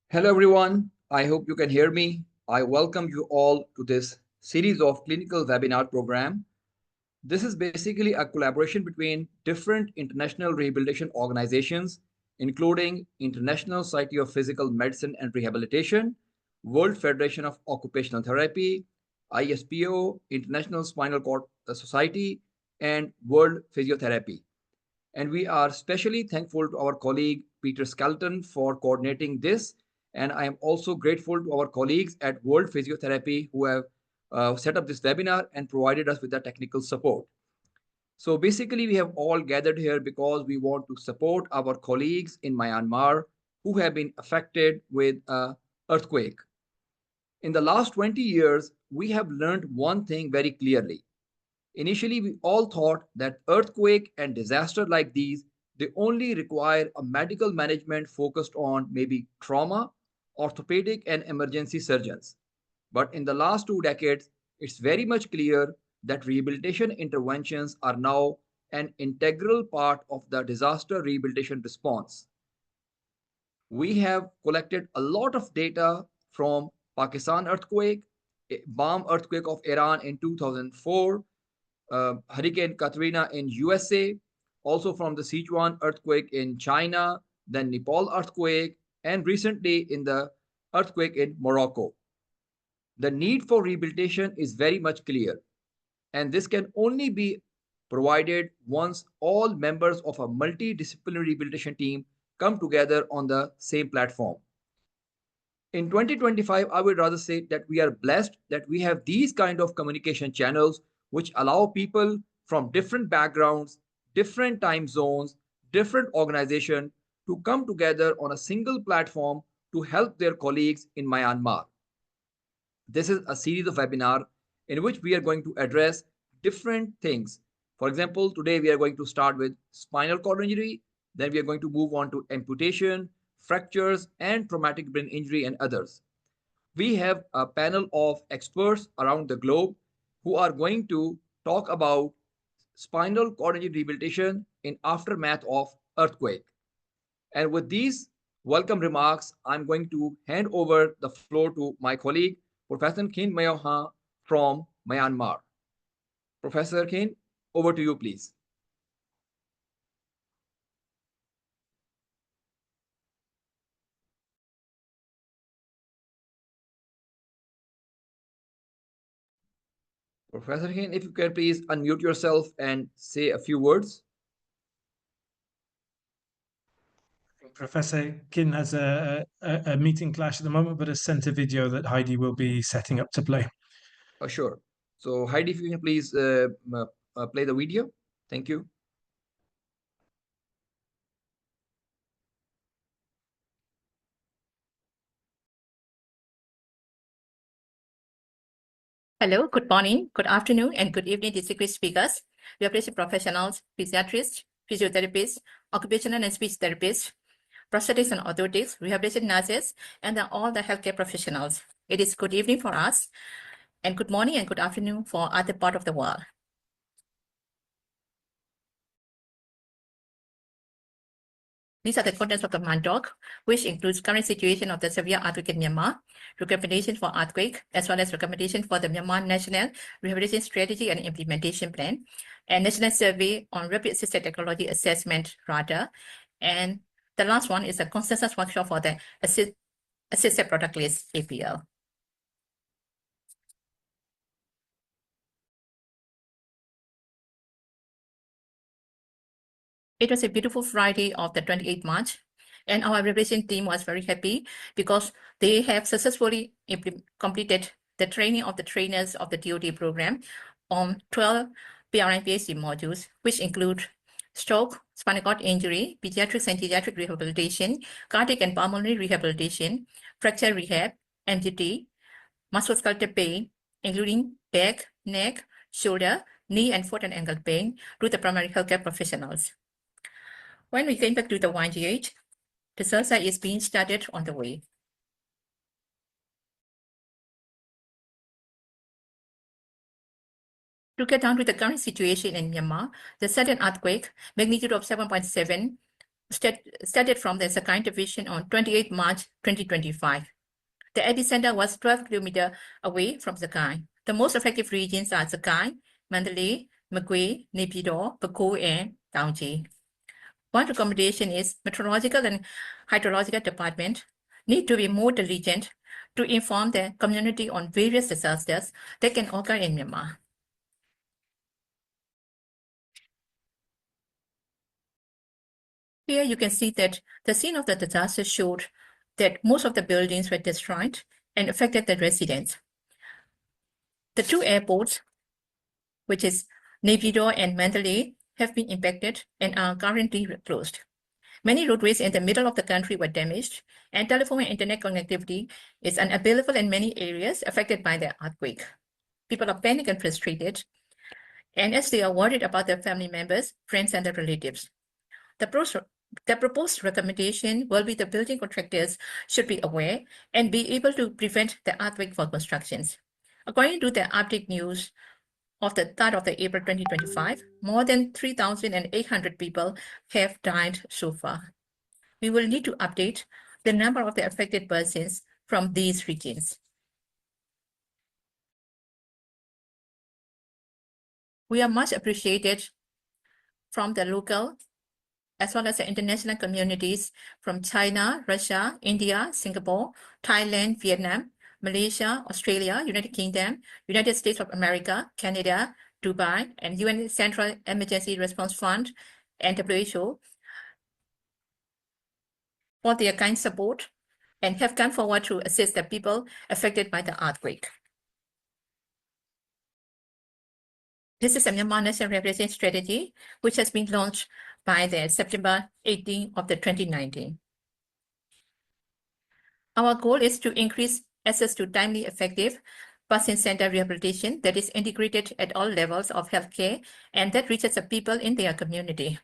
Hello, everyone. I hope you can hear me. I welcome you all to this series of clinical webinar program. This is basically a collaboration between different international rehabilitation organizations, including International Society of Physical Medicine and Rehabilitation, World Federation of Occupational Therapy, ISPO, International Spinal Cord Society, and World Physiotherapy. And we are especially thankful to our colleague Peter Skelton for coordinating this. And I am also grateful to our colleagues at World Physiotherapy who have set up this webinar and provided us with the technical support. So basically, we have all gathered here because we want to support our colleagues in Myanmar who have been affected with an earthquake. In the last 20 years, we have learned one thing very clearly. Initially, we all thought that earthquake and disaster like these, they only require a medical management focused on maybe trauma, orthopedic and emergency surgeons. But in the last 2 decades, it's very much clear that rehabilitation interventions are now an integral part of the disaster rehabilitation response. We have collected a lot of data from Pakistan earthquake, bomb earthquake of Iran in 2004, Hurricane Katrina in USA, also from the Sichuan earthquake in China, then Nepal earthquake, and recently in the earthquake in Morocco. The need for rehabilitation is very much clear, and this can only be provided once all members of a multidisciplinary rehabilitation team come together on the same platform. In 2025, I would rather say that we are blessed that we have these kind of communication channels which allow people from different backgrounds, different time zones, different organizations to come together on a single platform to help their colleagues in Myanmar. This is a series of webinars in which we are going to address different things. For example, today we are going to start with spinal cord injury, then we are going to move on to amputation, fractures, and traumatic brain injury and others. We have a panel of experts around the globe who are going to talk about spinal cord injury rehabilitation in aftermath of earthquake. And with these welcome remarks, I'm going to hand over the floor to my colleague, Professor Khin Mayoha from Myanmar. Professor Khin, over to you, please. Professor Khin, if you can please unmute yourself and say a few words. Professor Kin has a meeting clash at the moment, but has sent a video that Heidi will be setting up to play. Sure. So Heidi, if you can please play the video. Thank you. Hello, good morning, good afternoon, and good evening, distinguished speakers, rehabilitation professionals, physiatrists, physiotherapists, occupational and speech therapists, prosthetics and orthotics, rehabilitation nurses, and all the healthcare professionals. It is good evening for us, and good morning and good afternoon for other part of the world. These are the contents of my talk, which includes current situation of the severe earthquake in Myanmar, recommendation for earthquake, as well as recommendation for the Myanmar National Rehabilitation Strategy and Implementation Plan, and National Survey on Rapid Assisted Technology Assessment, RADA, and the last one is a consensus workshop for the Assisted Product List, APL. It was a beautiful Friday of the 28th March, and our rehabilitation team was very happy because they have successfully completed the training of the trainers of the DoD program on 12 PRN PhD modules, which include stroke, spinal cord injury, pediatric and pediatric rehabilitation, cardiac and pulmonary rehabilitation, fracture rehab, amputee, musculoskeletal pain, including back, neck, shoulder, knee, and foot and ankle pain to the primary healthcare professionals. When we came back to the YGH, the surgery is being started on the way. To get down to the current situation in Myanmar, the sudden earthquake, magnitude of 7.7, started from the Sakai division on 28 March 2025. The epicenter was 12 kilometers away from Sakai. The most effective regions are Sakai, Mandalay, Magui, Naypyidaw, Baku, and Taungji. One recommendation is meteorological and hydrological department need to be more diligent to inform the community on various disasters that can occur in Myanmar. Here you can see that the scene of the disaster showed that most of the buildings were destroyed and affected the residents. The two airports, which is Naypyidaw and Mandalay, have been impacted and are currently closed. Many roadways in the middle of the country were damaged, and telephone and internet connectivity is unavailable in many areas affected by the earthquake. People are panicked and frustrated, and as they are worried about their family members, friends, and their relatives. The proposed recommendation will be the building contractors should be aware and be able to prevent the earthquake for constructions. According to the update news of the 3rd of April 2025, more than 3,800 people have died so far. We will need to update the number of the affected persons from these regions. We are much appreciated from the local as well as the international communities from China, Russia, India, Singapore, Thailand, Vietnam, Malaysia, Australia, United Kingdom, United States of America, Canada, Dubai, and UN Central Emergency Response Fund and WHO for their kind support and have come forward to assist the people affected by the earthquake. This is a Myanmar National Rehabilitation Strategy, which has been launched by the September 18 of the 2019. Our goal is to increase access to timely, effective, person-centered rehabilitation that is integrated at all levels of healthcare and that reaches the people in their community.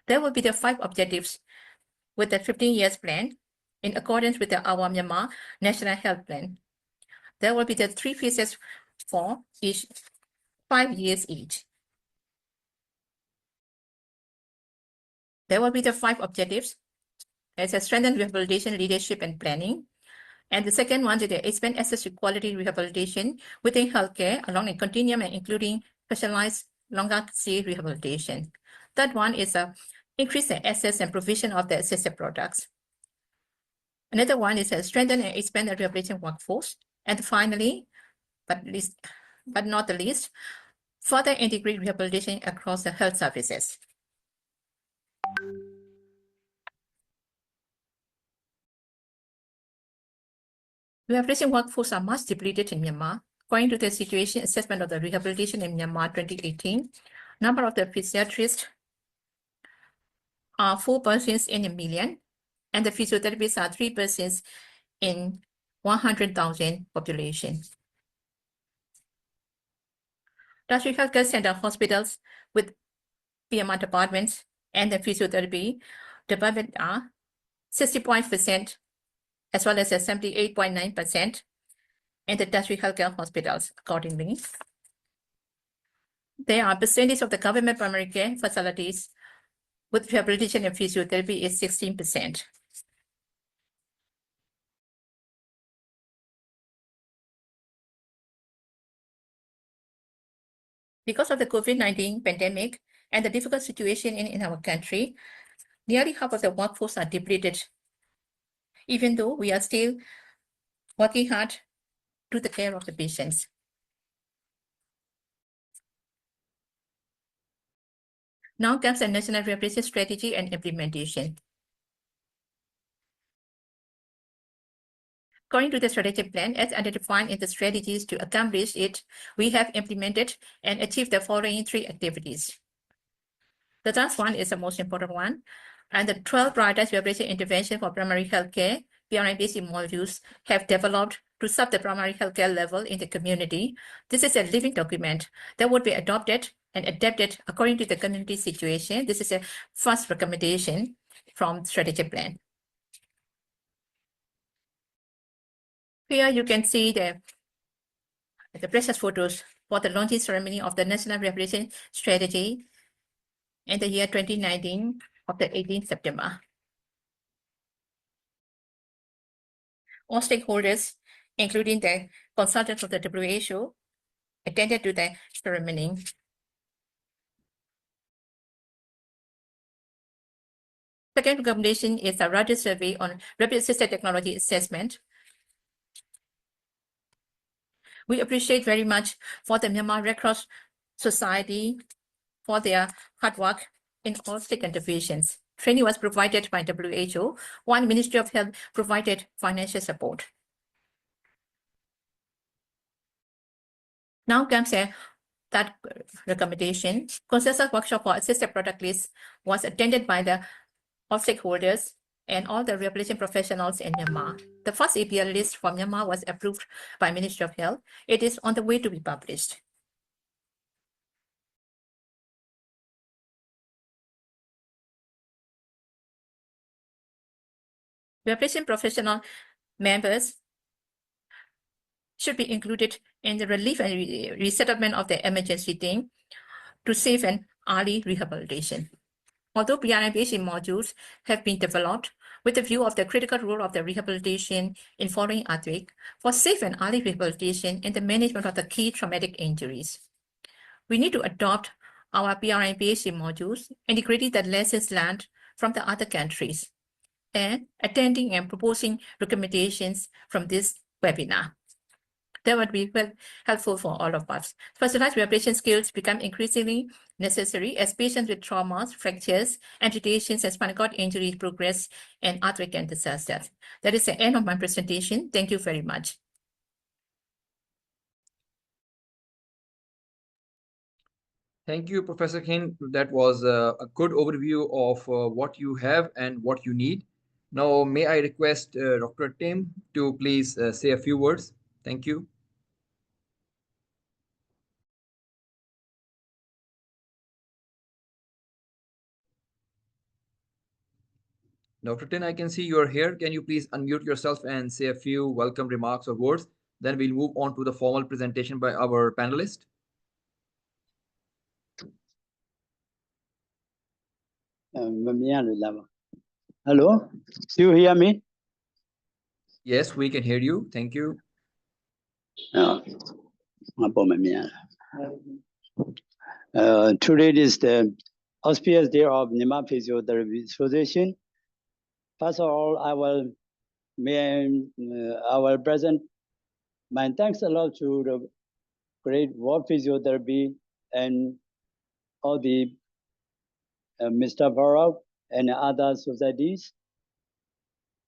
There will be the 5 objectives with the 15 years plan in accordance with our Myanmar National Health Plan. There will be the 3 phases for each 5 years each. There will be the 5 objectives as a strengthened rehabilitation leadership and planning. And the second one is the expand access to quality rehabilitation within healthcare along a continuum and including specialized longer stay rehabilitation. Third one is increase the access and provision of the assisted products. Another one is strengthen and expand the rehabilitation workforce. And finally, but not the least, further integrate rehabilitation across the health services. Rehabilitation workforce are much depleted in Myanmar. According to the situation assessment of the rehabilitation in Myanmar 2018, number of the physiatrists are 4 persons in a million, and the physiotherapists are 3 persons in 100,000 population. Tertiary healthcare center hospitals with PMR departments and the physiotherapy department are 60% as well as 78.9% in the tertiary healthcare hospitals accordingly. There are percentage of the government primary care facilities with rehabilitation and physiotherapy is 16%. Because of the COVID-19 pandemic and the difficult situation in our country, nearly half of the workforce are depleted, even though we are still working hard to the care of the patients. Now comes the National Rehabilitation Strategy and implementation. According to the strategic plan, as identified in the strategies to accomplish it, we have implemented and achieved the following 3 activities. The last one is the most important one, and the 12 prioritized rehabilitation intervention for primary healthcare, PRN-based modules, have developed to serve the primary healthcare level in the community. This is a living document that would be adopted and adapted according to the community situation. This is a first recommendation from strategic plan. Here you can see the precious photos for the launching ceremony of the National Rehabilitation Strategy in the year 2019 of the 18th September. All stakeholders, including the consultants of the WHO, attended to the ceremony. Second recommendation is a rapid survey on rapid assisted technology assessment. We appreciate very much for the Myanmar Red Cross Society for their hard work in all state contributions. Training was provided by WHO, while Ministry of Health provided financial support. Now comes a third recommendation. Consensus workshop for assisted product list was attended by the all stakeholders and all the rehabilitation professionals in Myanmar. The first APL list for Myanmar was approved by Ministry of Health. It is on the way to be published. Rehabilitation professional members should be included in the relief and resettlement of the emergency team to safe and early rehabilitation. Although PRIBHC modules have been developed with the view of the critical role of the rehabilitation in following earthquake for safe and early rehabilitation in the management of the key traumatic injuries, we need to adopt our PRIBHC modules, integrating the lessons learned from the other countries, and attending and proposing recommendations from this webinar. That would be helpful for all of us. Specialized rehabilitation skills become increasingly necessary as patients with traumas, fractures, amputations, and spinal cord injuries progress and earthquake and disasters. That is the end of my presentation. Thank you very much. Thank you, Professor King. That was a good overview of what you have and what you need. Now, may I request Dr. Tim to please say a few words? Thank you. Dr. Tin, I can see you are here. Can you please unmute yourself and say a few welcome remarks or words? Then we'll move on to the formal presentation by our panelist. Hello, do you hear me? Yes, we can hear you. Thank you. Today is the auspicious day of Myanmar Physiotherapy Association. First of all, I will present my thanks a lot to the great World Physiotherapy and all the Mr. Farag and other societies,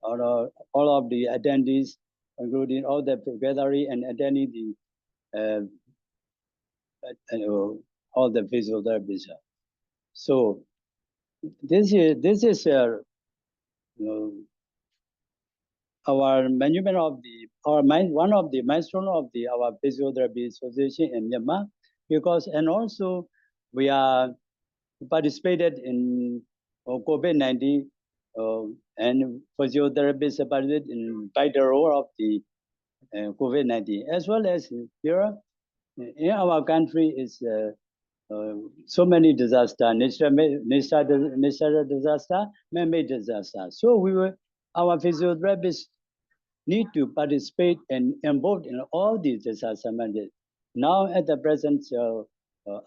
all of the attendees, including all the gathering and attending the all the physiotherapists. So this is our management of one of the milestone of our physiotherapy association in Myanmar, because and also we are participated in COVID-19 and physiotherapists participated in vital role of the COVID-19, as well as here in our country is so many disaster, natural disaster, man-made disaster. So our physiotherapists need to participate and involved in all these disaster management. Now at the present,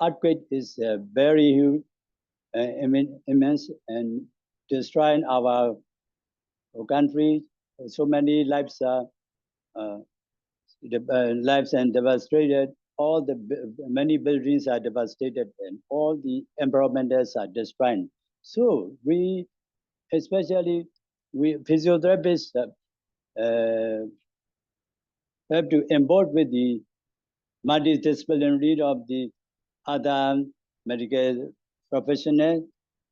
earthquake is very huge, immense, and destroying our country. So many lives are lives and devastated. Many buildings are devastated, and all the environments are destroyed. So especially we physiotherapists have to involve with the multidisciplinary of the other medical professionals,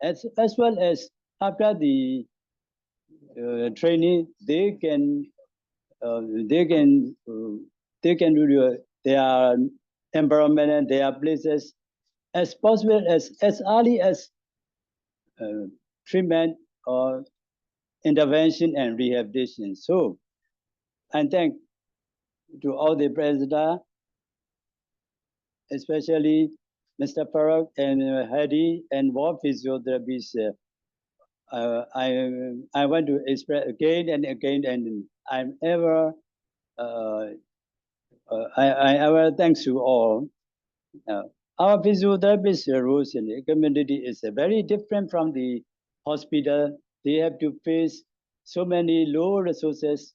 as well as after the training, they can do their environment and their places as possible as early as treatment or intervention and rehabilitation. So I thank to all the president, especially Mr. Farag and Hadi and World Physiotherapists I want to express again and again, and I'm ever I ever thanks to all. Our physiotherapist rules in the community is very different from the hospital. They have to face so many low resources,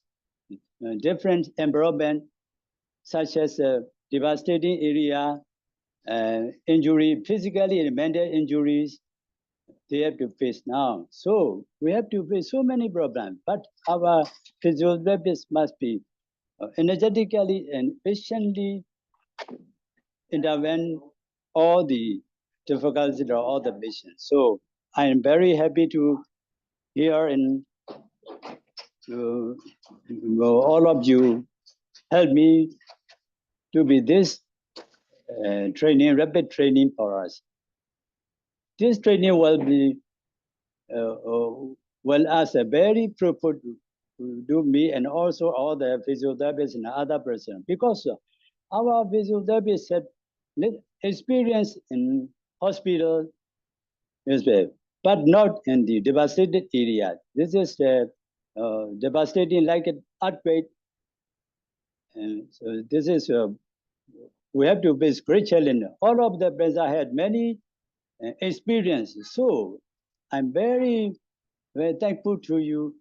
different environment, such as devastating area, injury, physically and mental injuries, they have to face now. So we have to face so many problems, but our physiotherapists must be energetically and patiently intervene all the difficulties of all the patients. So I am very happy to hear and all of you help me to be this training, rapid training for us. This training will be well as a very fruitful to me and also all the physiotherapists and other person, because our physiotherapists have experience in hospital, but not in the devastated area. This is the devastating like an earthquake, and so this is we have to face great challenge. All of the I had many experiences, so I'm very thankful to you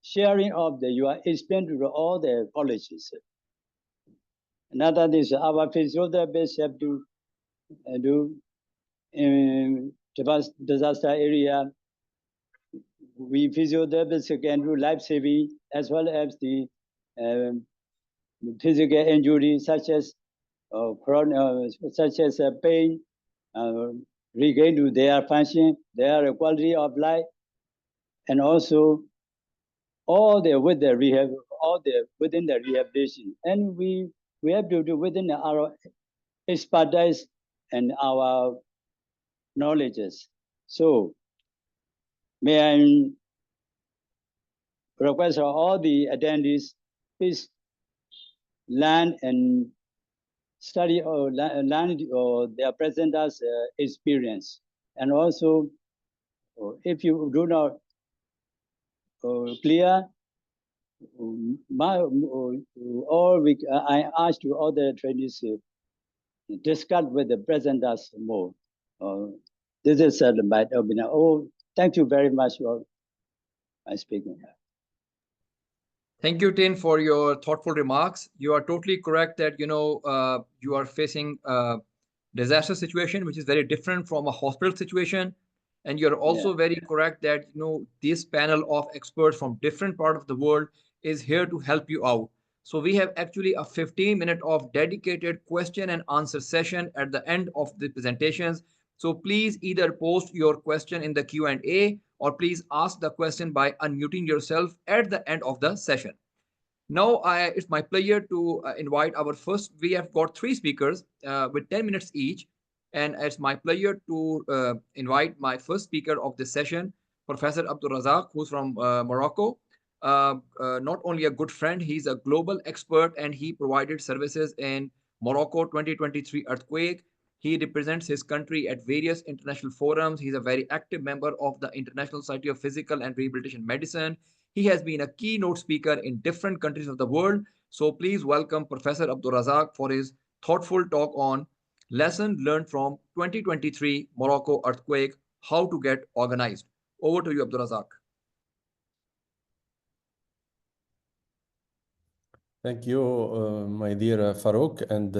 sharing of the your experience to all the colleges. Another is our physiotherapists have to do in disaster area. We physiotherapists can do life saving as well as the physical injury such as pain, regain to their function, their quality of life, and also all the with the rehab, all the within the rehabilitation, and we have to do within our expertise and our knowledges. So may I request all the attendees please learn and study or learn or their presenters' experience, and also if you do not clear. I asked to all the trainees to discuss with the presenters more. This is my opinion. Oh, thank you very much for my speaking. Thank you, Tin, for your thoughtful remarks. You are totally correct that you are facing a disaster situation, which is very different from a hospital situation. And you're also very correct that this panel of experts from different parts of the world is here to help you out. So we have actually a 15-minute of dedicated question and answer session at the end of the presentations. So please either post your question in the Q&A or please ask the question by unmuting yourself at the end of the session. Now, it's my pleasure to invite our first. We have got three speakers with 10 minutes each. And it's my pleasure to invite my first speaker of this session, Professor Abdul Razak, who's from Morocco. Not only a good friend, he's a global expert and he provided services in Morocco 2023 earthquake. He represents his country at various international forums. He's a very active member of the International Society of Physical and Rehabilitation Medicine. He has been a keynote speaker in different countries of the world. So please welcome Professor Abdul Razak for his thoughtful talk on lesson learned from 2023 Morocco earthquake, how to get organized. Over to you, Abdul Razak. Thank you, my dear Farouk, and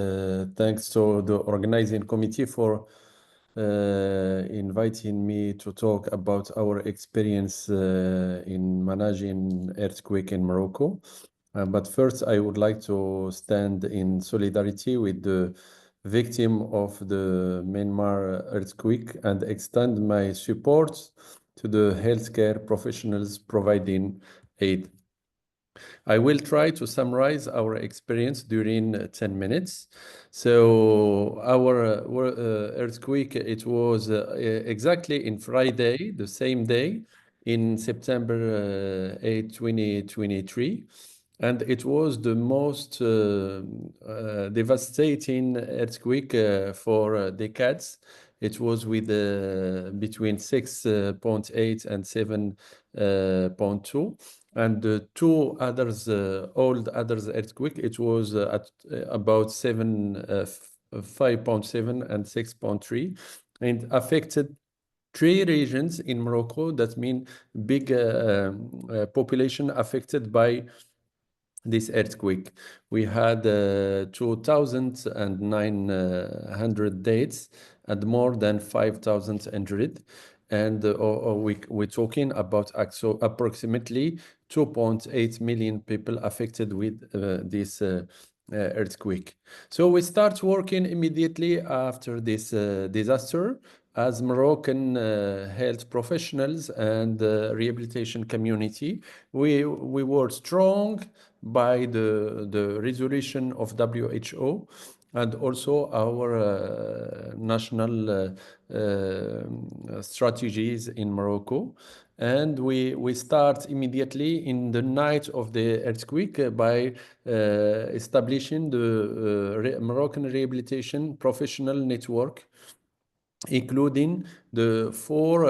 thanks to the organizing committee for inviting me to talk about our experience in managing earthquake in Morocco. But first, I would like to stand in solidarity with the victim of the Myanmar earthquake and extend my support to the healthcare professionals providing aid. I will try to summarize our experience during 10 minutes. So our earthquake, it was exactly in Friday, the same day, in September 8, 2023. And it was the most devastating earthquake for decades It was with between 6.8 and 7.2. And the two others, old others earthquake, it was at about 5.7 and 6.3, and affected three regions in Morocco. That means big population affected by this earthquake. We had 2,900 deaths and more than 5,000 injured. And we're talking about approximately 2.8 million people affected with this earthquake. So we start working immediately after this disaster as Moroccan health professionals and rehabilitation community. We were strong by the resolution of WHO and also our national strategies in Morocco. And we start immediately in the night of the earthquake by establishing the Moroccan Rehabilitation Professional Network, including the four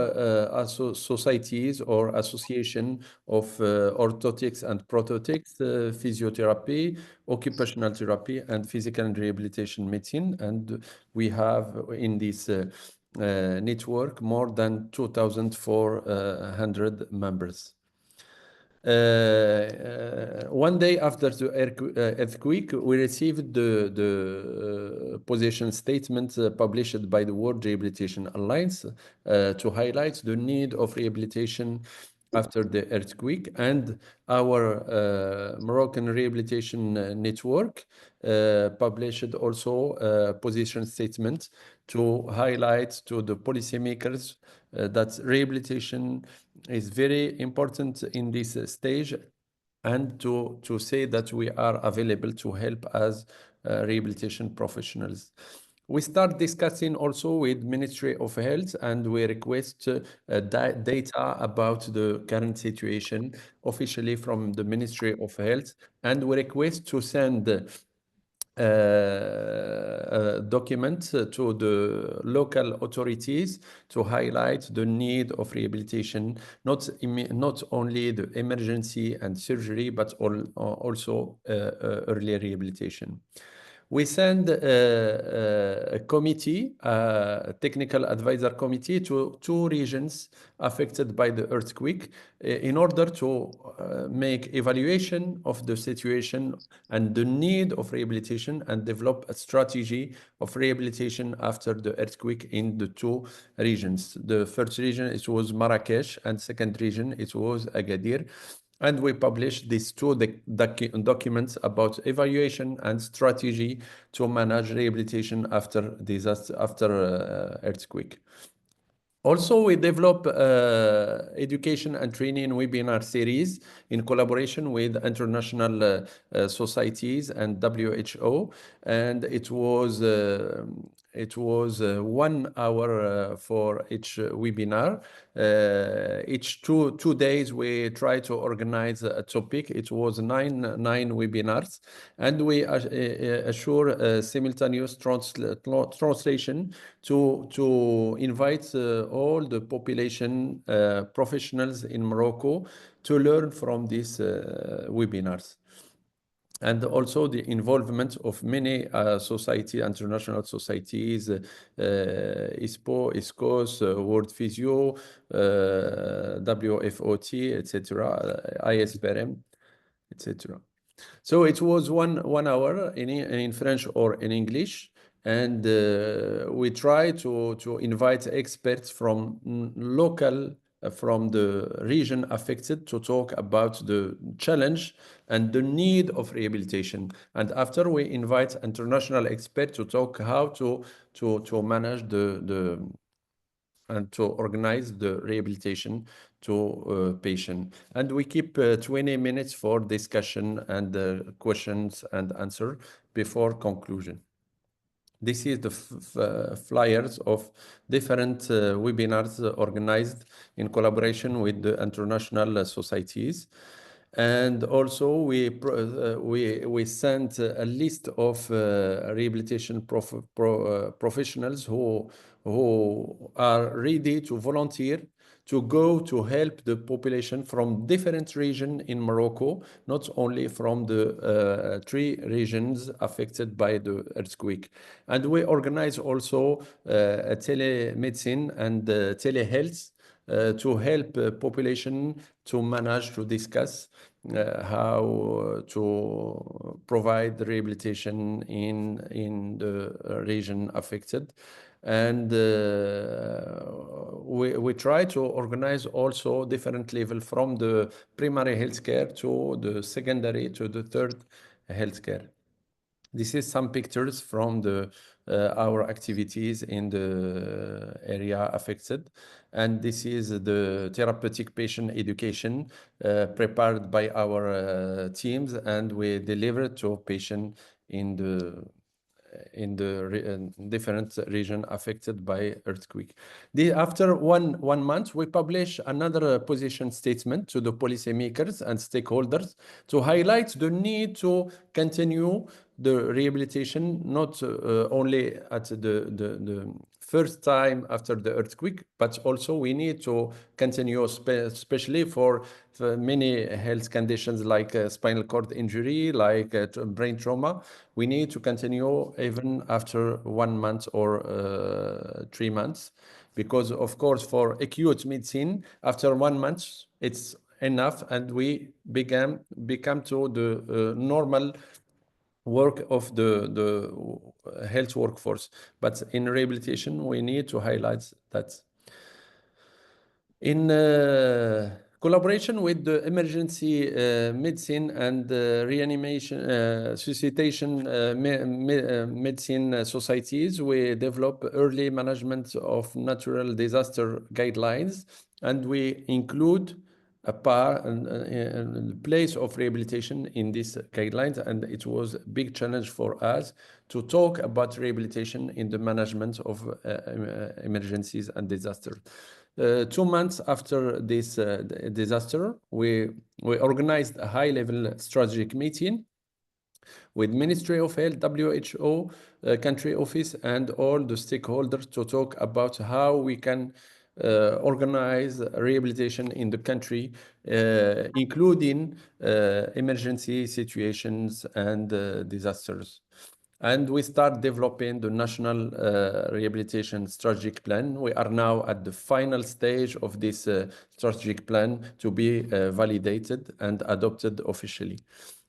societies or association of orthotics and prosthetics, physiotherapy, occupational therapy, and physical and rehabilitation medicine. And we have in this network more than 2,400 members. One day after the earthquake, we received the position statement published by the World Rehabilitation Alliance to highlight the need of rehabilitation after the earthquake, and our Moroccan Rehabilitation Network published also a position statement to highlight to the policymakers that rehabilitation is very important in this stage, and to say that we are available to help as rehabilitation professionals. We start discussing also with Ministry of Health, and we request data about the current situation officially from the Ministry of Health, and we request to send documents to the local authorities to highlight the need of rehabilitation, not only the emergency and surgery, but also early rehabilitation. We send a committee, a technical advisor committee, to two regions affected by the earthquake in order to make evaluation of the situation and the need of rehabilitation and develop a strategy of rehabilitation after the earthquake in the two regions. The first region, it was Marrakesh, and second region, it was Agadir. And we published these two documents about evaluation and strategy to manage rehabilitation after disaster, after earthquake. Also, we develop education and training webinar series in collaboration with international societies and WHO, and it was 1 hour for each webinar. Each two days we try to organize a topic. It was nine webinars, and we assure simultaneous translation to invite all the population professionals in Morocco to learn from these webinars. And also the involvement of many international societies, ISPO, ISCOS, World Physio, WFOT, etc., ISPRM, etc. So it was one hour in French or in English, and we try to invite experts from local, from the region affected, to talk about the challenge and the need of rehabilitation. And after, we invite international experts to talk how to manage and to organize the rehabilitation to patient. And we keep 20 minutes for discussion and questions and answer before conclusion. This is the flyers of different webinars organized in collaboration with the international societies. And also we sent a list of rehabilitation professionals who are ready to volunteer to go to help the population from different regions in Morocco, not only from the 3 regions affected by the earthquake. And we organize also a telemedicine and telehealth to help population to manage to discuss how to provide rehabilitation in the region affected. And we try to organize also different level from the primary healthcare to the secondary to the third healthcare. This is some pictures from our activities in the area affected. And this is the therapeutic patient education prepared by our teams, and we deliver to patients in the different region affected by earthquake. After one month, we publish another position statement to the policymakers and stakeholders to highlight the need to continue the rehabilitation, not only at the first time after the earthquake, but also we need to continue, especially for many health conditions like spinal cord injury, like brain trauma. We need to continue even after 1 month or 3 months, because of course for acute medicine, after 1 month, it's enough, and we become to the normal work of the health workforce. But in rehabilitation, we need to highlight that. In collaboration with the emergency medicine and reanimation suscitation medicine societies, we develop early management of natural disaster guidelines, and we include a place of rehabilitation in these guidelines. And it was a big challenge for us to talk about rehabilitation in the management of emergencies and disasters. 2 months after this disaster, we organized a high-level strategic meeting with Ministry of Health, WHO, country office, and all the stakeholders to talk about how we can organize rehabilitation in the country, including emergency situations and disasters. And we start developing the national rehabilitation strategic plan. We are now at the final stage of this strategic plan to be validated and adopted officially.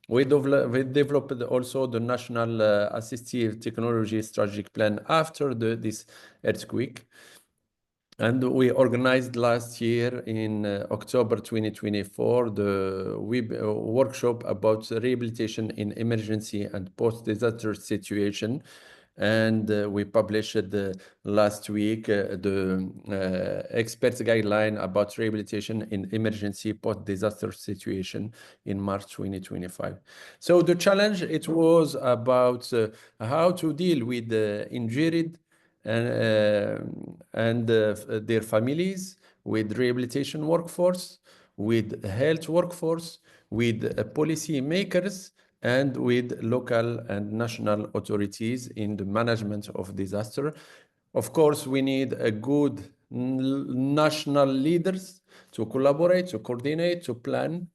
We developed also the national assistive technology strategic plan after this earthquake. And we organized last year in October 2024 the workshop about rehabilitation in emergency and post-disaster situation. And we published last week the experts guideline about rehabilitation in emergency post-disaster situation in March 2025. So the challenge, it was about how to deal with the injured and their families, with rehabilitation workforce, with health workforce, with policy makers, and with local and national authorities in the management of disaster. Of course, we need a good national leaders to collaborate, to coordinate, to plan.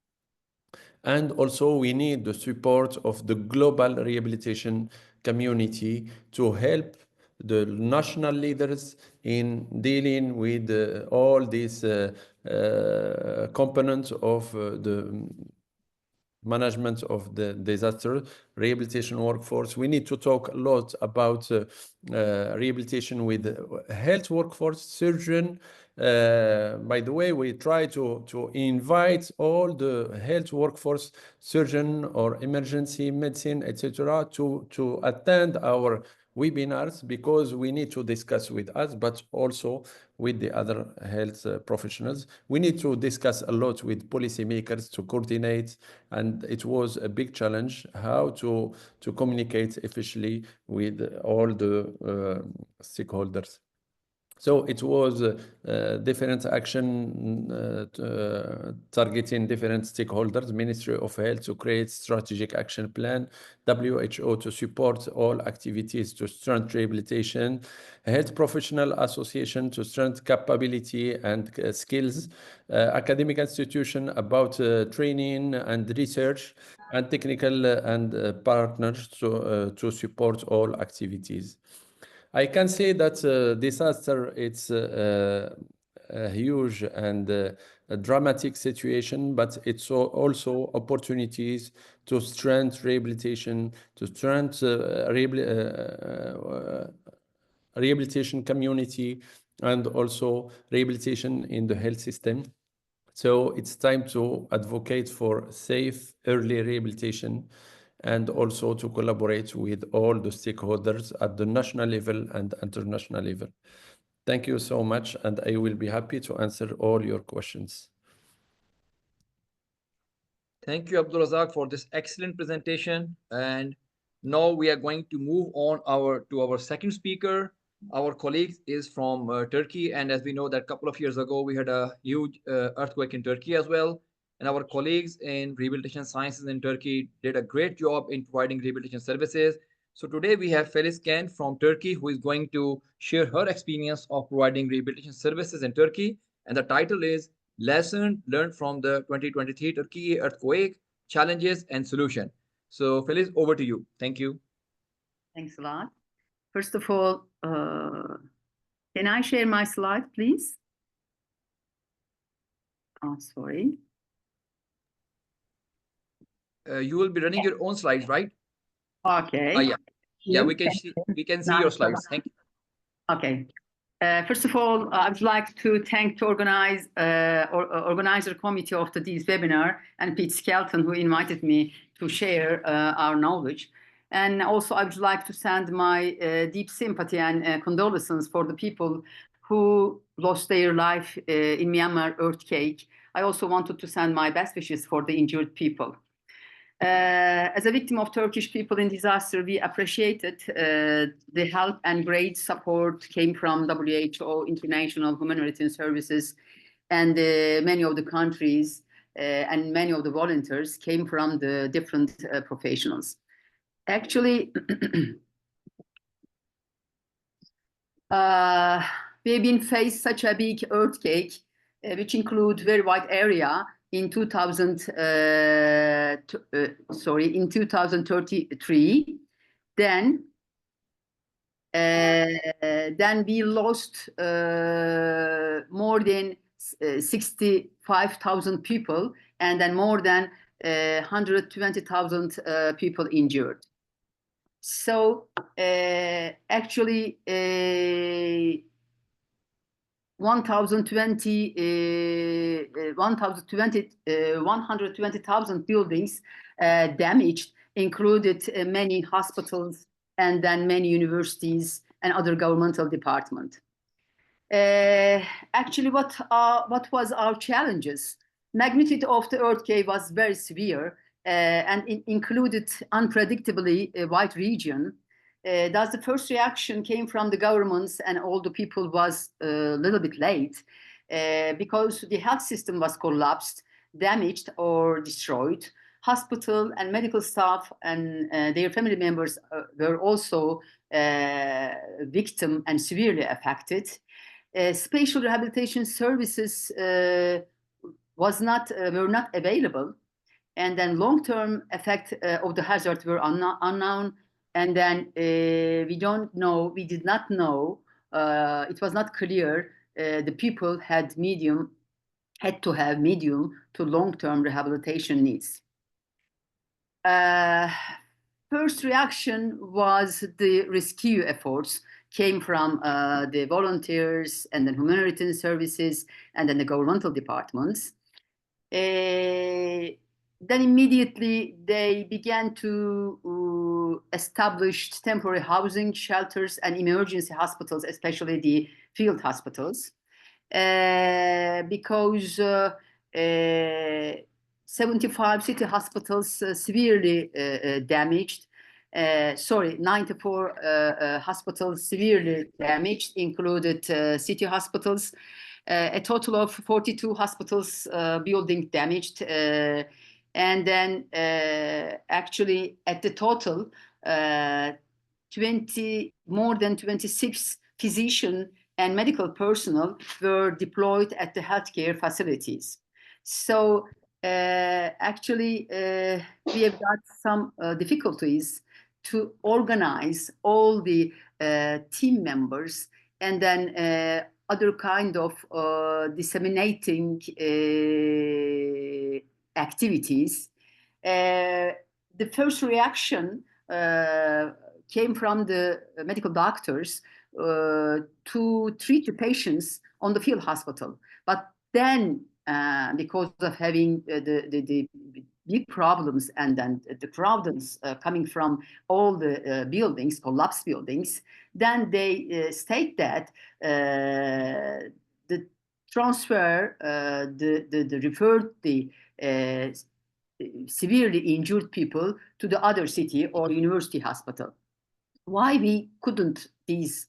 And also we need the support of the global rehabilitation community to help the national leaders in dealing with all these components of the management of the disaster rehabilitation workforce. We need to talk a lot about rehabilitation with health workforce, surgeon. By the way, we try to invite all the health workforce, surgeon or emergency medicine, etc., to attend our webinars, because we need to discuss with us, but also with the other health professionals. We need to discuss a lot with policymakers to coordinate, and it was a big challenge how to communicate efficiently with all the stakeholders. So it was different action targeting different stakeholders, Ministry of Health to create strategic action plan, WHO to support all activities to strengthen rehabilitation, Health Professional Association to strengthen capability and skills, academic institution about training and research, and technical and partners to support all activities. I can say that disaster, it's a huge and a dramatic situation, but it's also opportunities to strengthen rehabilitation, to strengthen rehabilitation community, and also rehabilitation in the health system. So it's time to advocate for safe early rehabilitation and also to collaborate with all the stakeholders at the national level and international level. Thank you so much, and I will be happy to answer all your questions. Thank you, Abdul Razak, for this excellent presentation. And now we are going to move on to our second speaker. Our colleague is from Turkey, and as we know that a couple of years ago we had a huge earthquake in Turkey as well. And our colleagues in rehabilitation sciences in Turkey did a great job in providing rehabilitation services. So today we have Feliz Kent from Turkey, who is going to share her experience of providing rehabilitation services in Turkey. And the title is Lesson Learned from the 2023 Turkey Earthquake, Challenges and Solution. So Feliz, over to you. Thank you. Thanks a lot. First of all, can I share my slide, please? Oh, sorry. You will be running your own slides, right? Okay. Yeah, we can see your slides. Thank you. Okay. First of all, I would like to thank the organizer committee of this webinar and Pete Skelton, who invited me to share our knowledge. And also, I would like to send my deep sympathy and condolences for the people who lost their life in Myanmar earthquake. I also wanted to send my best wishes for the injured people. As a victim of Turkish people in disaster, we appreciated the help and great support came from WHO, International Humanitarian Services, and many of the countries and many of the volunteers came from the different professionals. Actually, we have been faced such a big earthquake, which include very wide area in 2033. Then we lost more than 65,000 people, and then more than 120,000 people injured. So actually 120,000 buildings damaged, included many hospitals and then many universities and other governmental departments. Actually, what was our challenges? Magnitude of the earthquake was very severe and it included unpredictably a wide region. Thus, the first reaction came from the governments and all the people was a little bit late because the health system was collapsed, damaged or destroyed. Hospital and medical staff and their family members were also victim and severely affected. Spatial rehabilitation services were not available, and then long-term effect of the hazard were unknown. And then we did not know, it was not clear the people had to have medium to long-term rehabilitation needs. First reaction was the rescue efforts came from the volunteers and then humanitarian services and then the governmental departments. Then immediately they began to establish temporary housing shelters and emergency hospitals, especially the field hospitals, because 75 city hospitals severely damaged. sorry, 94 hospitals severely damaged, included city hospitals. A total of 42 hospitals building damaged. And then actually at the total, more than 26 physician and medical personnel were deployed at the healthcare facilities. So actually, we have got some difficulties to organize all the team members and then other kind of disseminating activities. The first reaction came from the medical doctors to treat the patients on the field hospital. But then, because of having the big problems and then the crowds coming from all the buildings, collapsed buildings, then they state that the transfer, the referred the severely injured people to the other city or university hospital. Why we couldn't these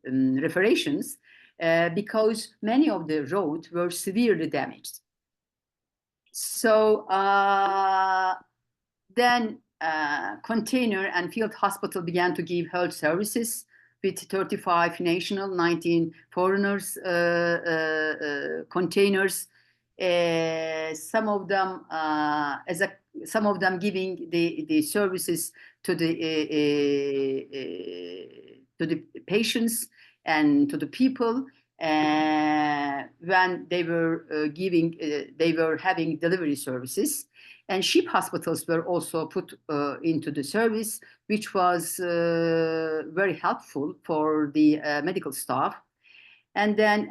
reparations? Because many of the roads were severely damaged. So then container and field hospital began to give health services with 35 national, 19 foreigners containers. Some of them some of them giving the services to the patients and to the people when they were they were having delivery services. And ship hospitals were also put into the service, which was very helpful for the medical staff. And then,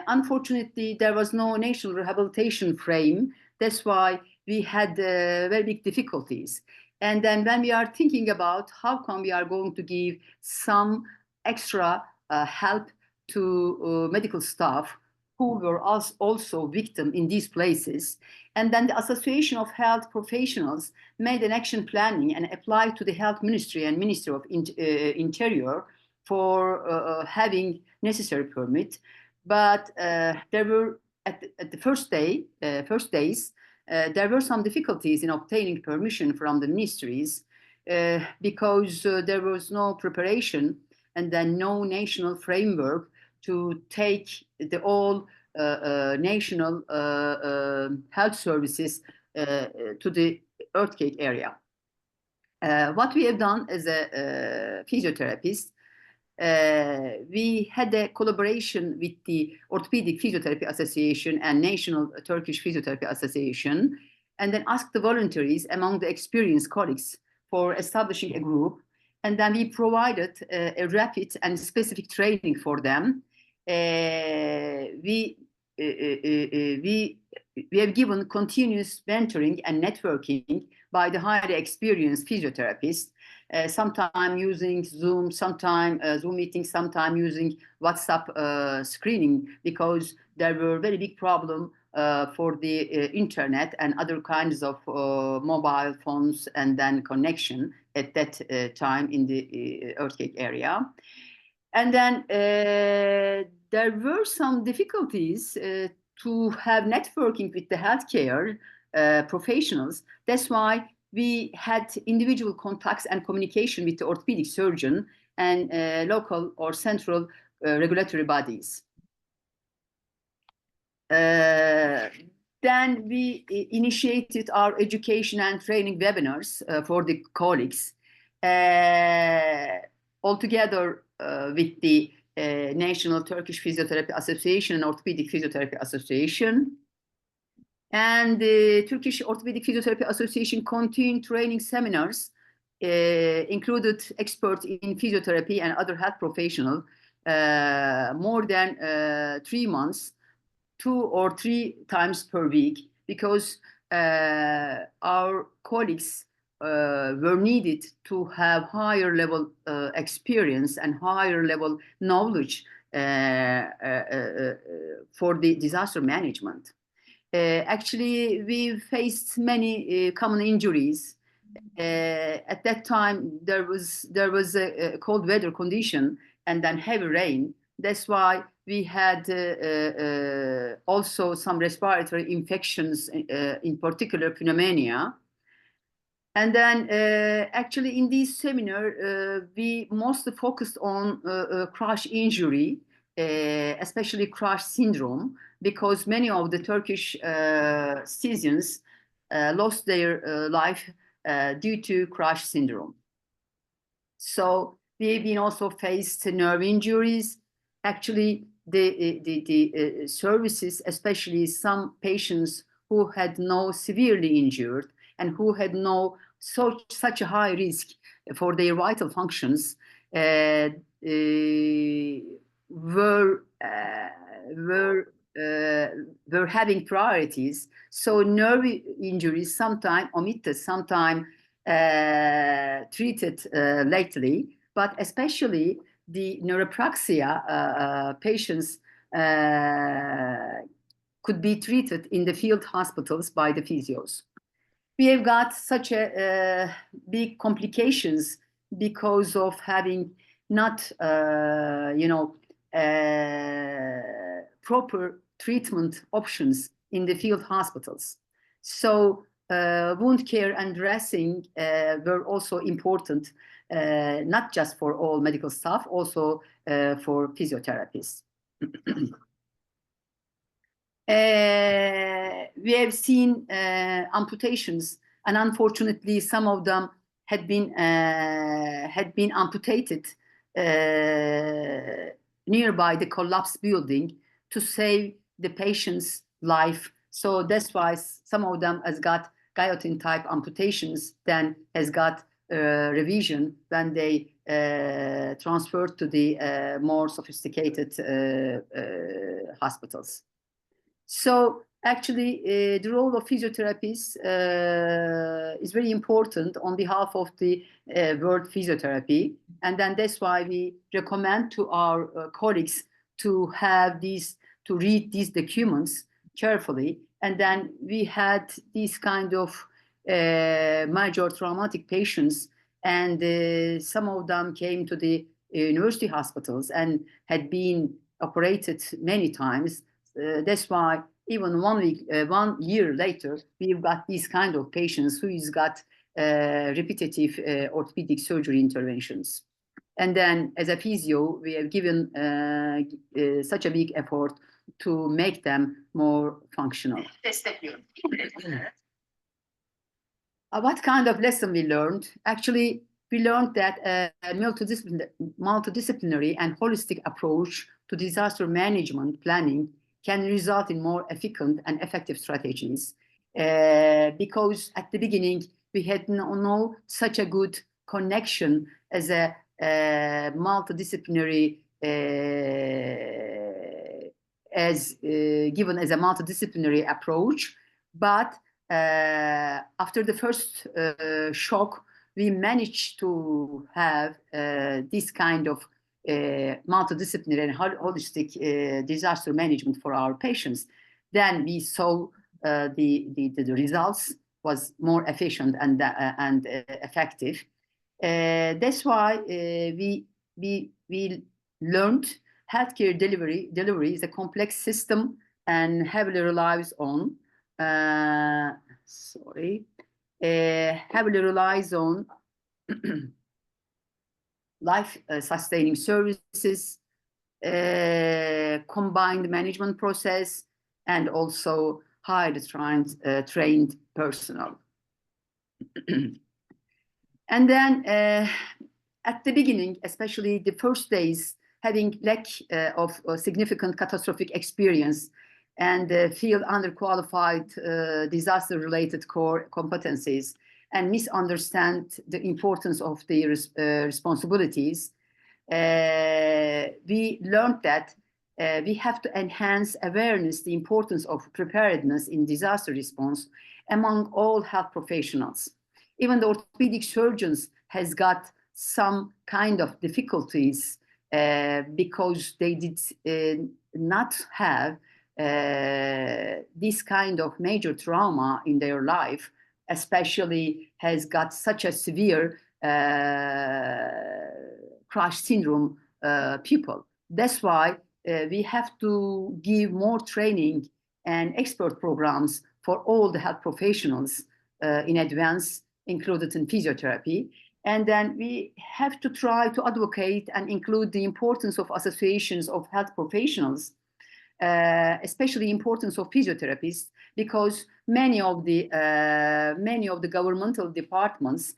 unfortunately, there was no national rehabilitation frame. That's why we had very big difficulties. And then when we are thinking about how come we are going to give some extra help to medical staff who were also victims in these places. And then the Association of Health Professionals made an action planning and applied to the Health Ministry and Ministry of Interior for having necessary permit. But there were, at the first days, there were some difficulties in obtaining permission from the ministries because there was no preparation and then no national framework to take the all national health services to the earthquake area. What we have done as a physiotherapist, we had a collaboration with the Orthopedic Physiotherapy Association and National Turkish Physiotherapy Association, and then asked the volunteers among the experienced colleagues for establishing a group. And then we provided a rapid and specific training for them. We have given continuous mentoring and networking by the highly experienced physiotherapists, sometime using Zoom, sometime Zoom meetings, sometime using WhatsApp screening, because there were very big problem for the internet and other kinds of mobile phones and then connection at that time in the earthquake area. And then there were some difficulties to have networking with the healthcare professionals. That's why we had individual contacts and communication with the orthopedic surgeon and local or central regulatory bodies. Then we initiated our education and training webinars for the colleagues, altogether with the National Turkish Physiotherapy Association and Orthopedic Physiotherapy Association. And the Turkish Orthopedic Physiotherapy Association continued training seminars, included experts in physiotherapy and other health professionals, more than 3 months, 2 or 3 times per week, because our colleagues were needed to have higher level experience and higher level knowledge for the disaster management. Actually, we faced many common injuries. At that time, there was a cold weather condition and then heavy rain. That's why we had also some respiratory infections, in particular pneumonia. And then actually in this seminar, we mostly focused on crash injury, especially crash syndrome, because many of the Turkish citizens lost their life due to crash syndrome. So we've been also faced nerve injuries. Actually, the services, especially some patients who had no severely injured and who had no such a high risk for their vital functions, were having priorities. So nerve injuries sometimes omitted, sometimes treated lately, but especially the neuropraxia patients could be treated in the field hospitals by the physios. We have got such a big complications because of having not, proper treatment options in the field hospitals. So wound care and dressing were also important, not just for all medical staff, also for physiotherapists. We have seen amputations, and unfortunately, some of them had been amputated nearby the collapsed building to save the patient's life. So that's why some of them has got guillotine type amputations, then has got revision when they transferred to the more sophisticated hospitals. So actually, the role of physiotherapists is very important on behalf of the World Physiotherapy. And then that's why we recommend to our colleagues to have to read these documents carefully. And then we had these kind of major traumatic patients, and some of them came to the university hospitals and had been operated many times. That's why even 1 year later, we've got these kind of patients who's got repetitive orthopedic surgery interventions. And then as a physio, we have given such a big effort to make them more functional. What kind of lesson we learned? Actually, we learned that a multidisciplinary and holistic approach to disaster management planning can result in more efficient and effective strategies. Because at the beginning, we had no such a good connection as a multidisciplinary, given as a multidisciplinary approach. But after the first shock, we managed to have this kind of multidisciplinary and holistic disaster management for our patients. Then we saw the results was more efficient and effective. That's why we learned healthcare delivery is a complex system and heavily relies on heavily relies on life-sustaining services, combined management process, and also highly trained personnel. And then at the beginning, especially the first days, having lack of significant catastrophic experience and feel underqualified disaster-related core competencies and misunderstand the importance of the responsibilities, we learned that we have to enhance awareness, the importance of preparedness in disaster response among all health professionals. Even the orthopedic surgeons has got some kind of difficulties because they did not have this kind of major trauma in their life, especially has got such a severe crash syndrome people. That's why we have to give more training and expert programs for all the health professionals in advance, included in physiotherapy. And then we have to try to advocate and include the importance of associations of health professionals, especially importance of physiotherapists, because many of the governmental departments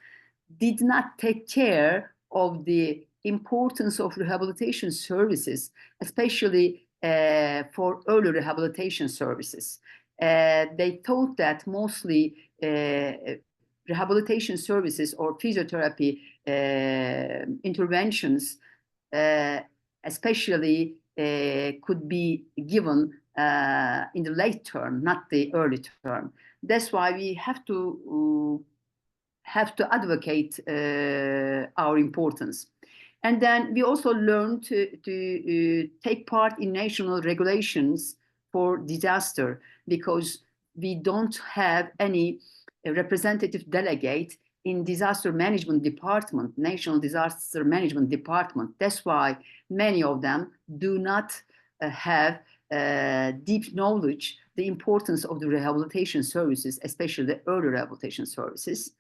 did not take care of the importance of rehabilitation services, especially for early rehabilitation services. They thought that mostly rehabilitation services or physiotherapy interventions, especially could be given in the late term, not the early term. That's why we have to advocate our importance. And then we also learned to take part in national regulations for disaster, because we don't have any representative delegate in disaster management department, national disaster management department. That's why many of them do not have deep knowledge the importance of the rehabilitation services, especially the early rehabilitation services.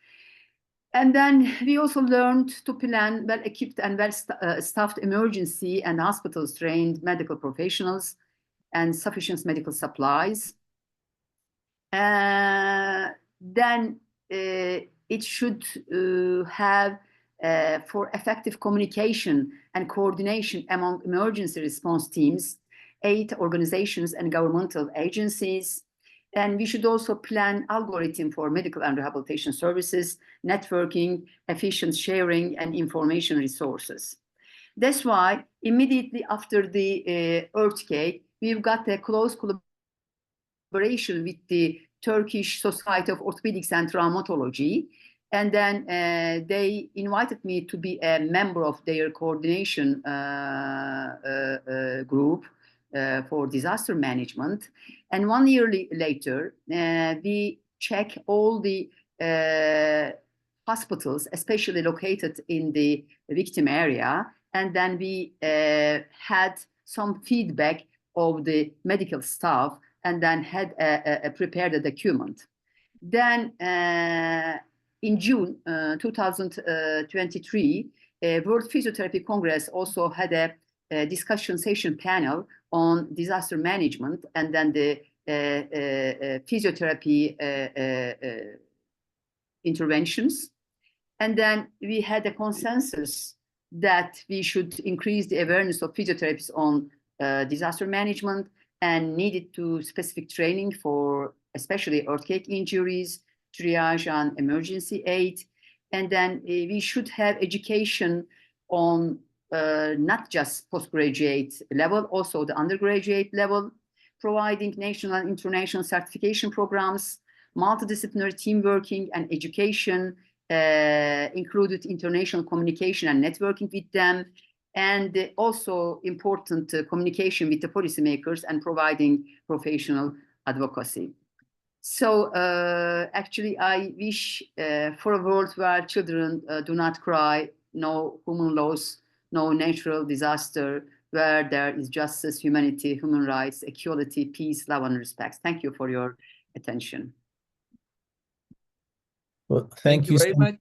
And then we also learned to plan well-equipped and well-staffed emergency and hospitals-trained medical professionals and sufficient medical supplies. Then it should have for effective communication and coordination among emergency response teams, aid organizations and governmental agencies. And we should also plan algorithm for medical and rehabilitation services, networking, efficient sharing, and information resources. That's why immediately after the earthquake, we've got a close collaboration with the Turkish Society of Orthopedics and Traumatology. And then they invited me to be a member of their coordination group for disaster management. And 1 year later, we check all the hospitals, especially located in the victim area. And then we had some feedback of the medical staff, and then had prepared a document. Then in June 2023, World Physiotherapy Congress also had a discussion session panel on disaster management, and then the physiotherapy interventions. And then we had a consensus that we should increase the awareness of physiotherapists on disaster management, and needed to specific training for especially earthquake injuries, triage and emergency aid. And then we should have education on not just postgraduate level, also the undergraduate level, providing national and international certification programs, multidisciplinary team working and education, included international communication and networking with them, and also important communication with the policymakers and providing professional advocacy. So actually, I wish for a world where children do not cry, no human loss, no natural disaster, where there is justice, humanity, human rights, equality, peace, love, and respect. Thank you for your attention. Well, thank you very much.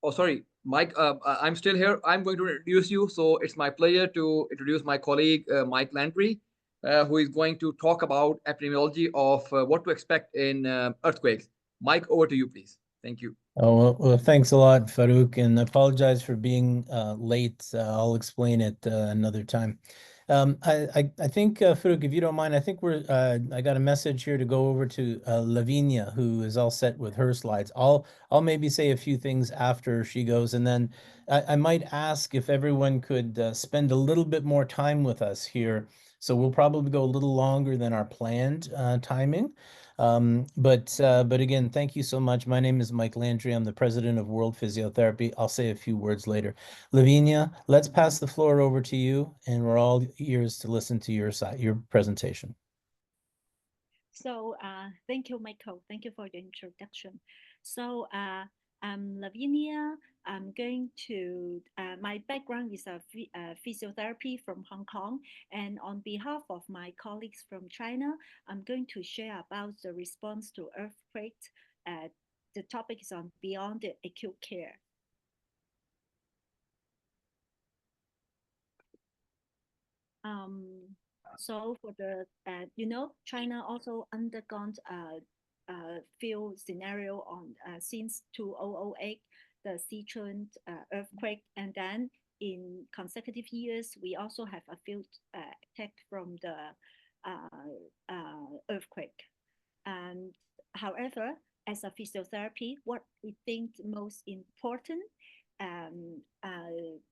Oh, sorry, Mike, I'm still here. I'm going to introduce you. So it's my pleasure to introduce my colleague, Mike Landry, who is going to talk about epidemiology of what to expect in earthquakes. Mike, over to you, please. Thank you. Oh, well, thanks a lot, Farouk, and I apologize for being late. I'll explain it another time. I think, Farouk, if you don't mind, I think I got a message here to go over to Lavinia, who is all set with her slides. I'll maybe say a few things after she goes, and then I might ask if everyone could spend a little bit more time with us here. So we'll probably go a little longer than our planned timing. But again, thank you so much. My name is Mike Landry. I'm the president of World Physiotherapy. I'll say a few words later. Lavinia, let's pass the floor over to you, and we're all ears to listen to your presentation. So thank you, Michael. Thank you for the introduction. So I'm Lavinia. I'm going to, my background is physiotherapy from Hong Kong. And on behalf of my colleagues from China, I'm going to share about the response to earthquakes. The topic is on beyond the acute care. So for the, China also undergone a few scenario on since 2008, the Sichuan earthquake, and then in consecutive years, we also have a few attack from the earthquake. And however, as a physiotherapy, what we think most important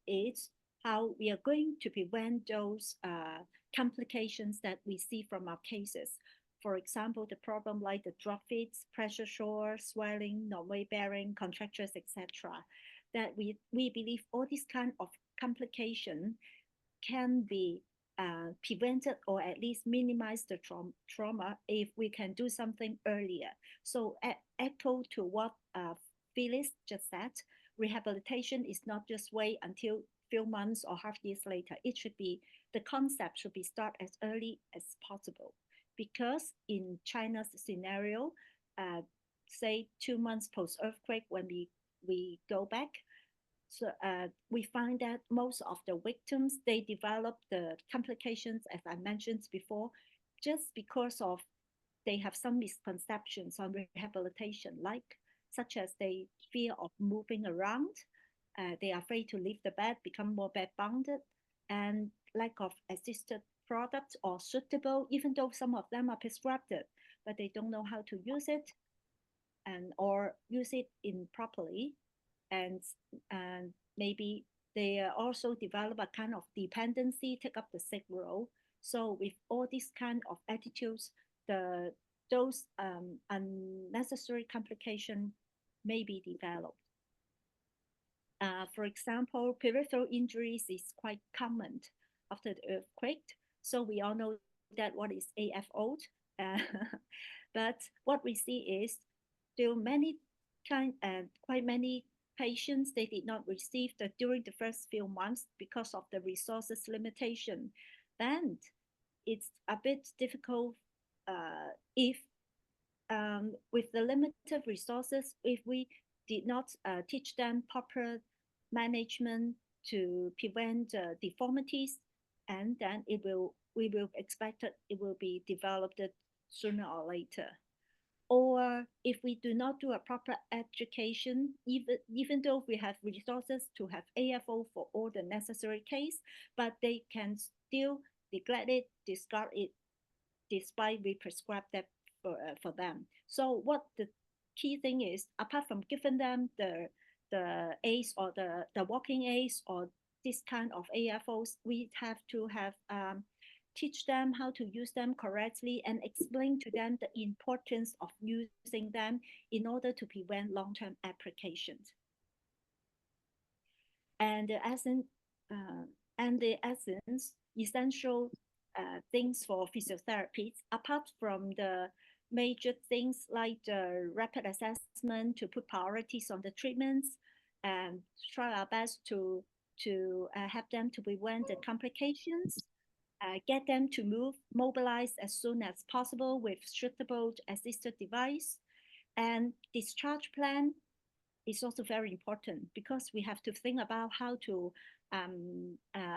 is how we are going to prevent those complications that we see from our cases. For example, the problem like the drop fits, pressure sore, swelling, non-weight bearing, contractures, etc. That we believe all these kind of complication can be prevented or at least minimize the trauma if we can do something earlier. So echo to what Phyllis just said, rehabilitation is not just wait until few months or half years later. It should be, the concept should be start as early as possible. Because in China's scenario, say 2 months post-earthquake, when we go back, so we find that most of the victims, they develop the complications, as I mentioned before, just because of they have some misconceptions on rehabilitation, like such as they fear of moving around, they are afraid to leave the bed, become more bed-bounded, and lack of assisted products or suitable, even though some of them are prescribed, but they don't know how to use it and or use it improperly. And maybe they also develop a kind of dependency, take up the sick role. So with all these kind of attitudes, those unnecessary complication may be developed. For example, peripheral injuries is quite common after the earthquake. So we all know that what is AFO. But what we see is still quite many patients, they did not receive during the first few months because of the resources limitation. Then it's a bit difficult if with the limited resources, if we did not teach them proper management to prevent deformities, and then we will expect that it will be developed sooner or later. Or if we do not do a proper education, even though we have resources to have AFO for all the necessary case, but they can still neglect it, discard it, despite we prescribe that for them. So what the key thing is, apart from giving them the aids or the walking aids or this kind of AFOs, we have to have teach them how to use them correctly and explain to them the importance of using them in order to prevent long-term applications. And the essence, essential things for physiotherapists, apart from the major things like the rapid assessment to put priorities on the treatments and try our best to help them to prevent the complications, get them to mobilize as soon as possible with suitable assisted device, and discharge plan is also very important because we have to think about how to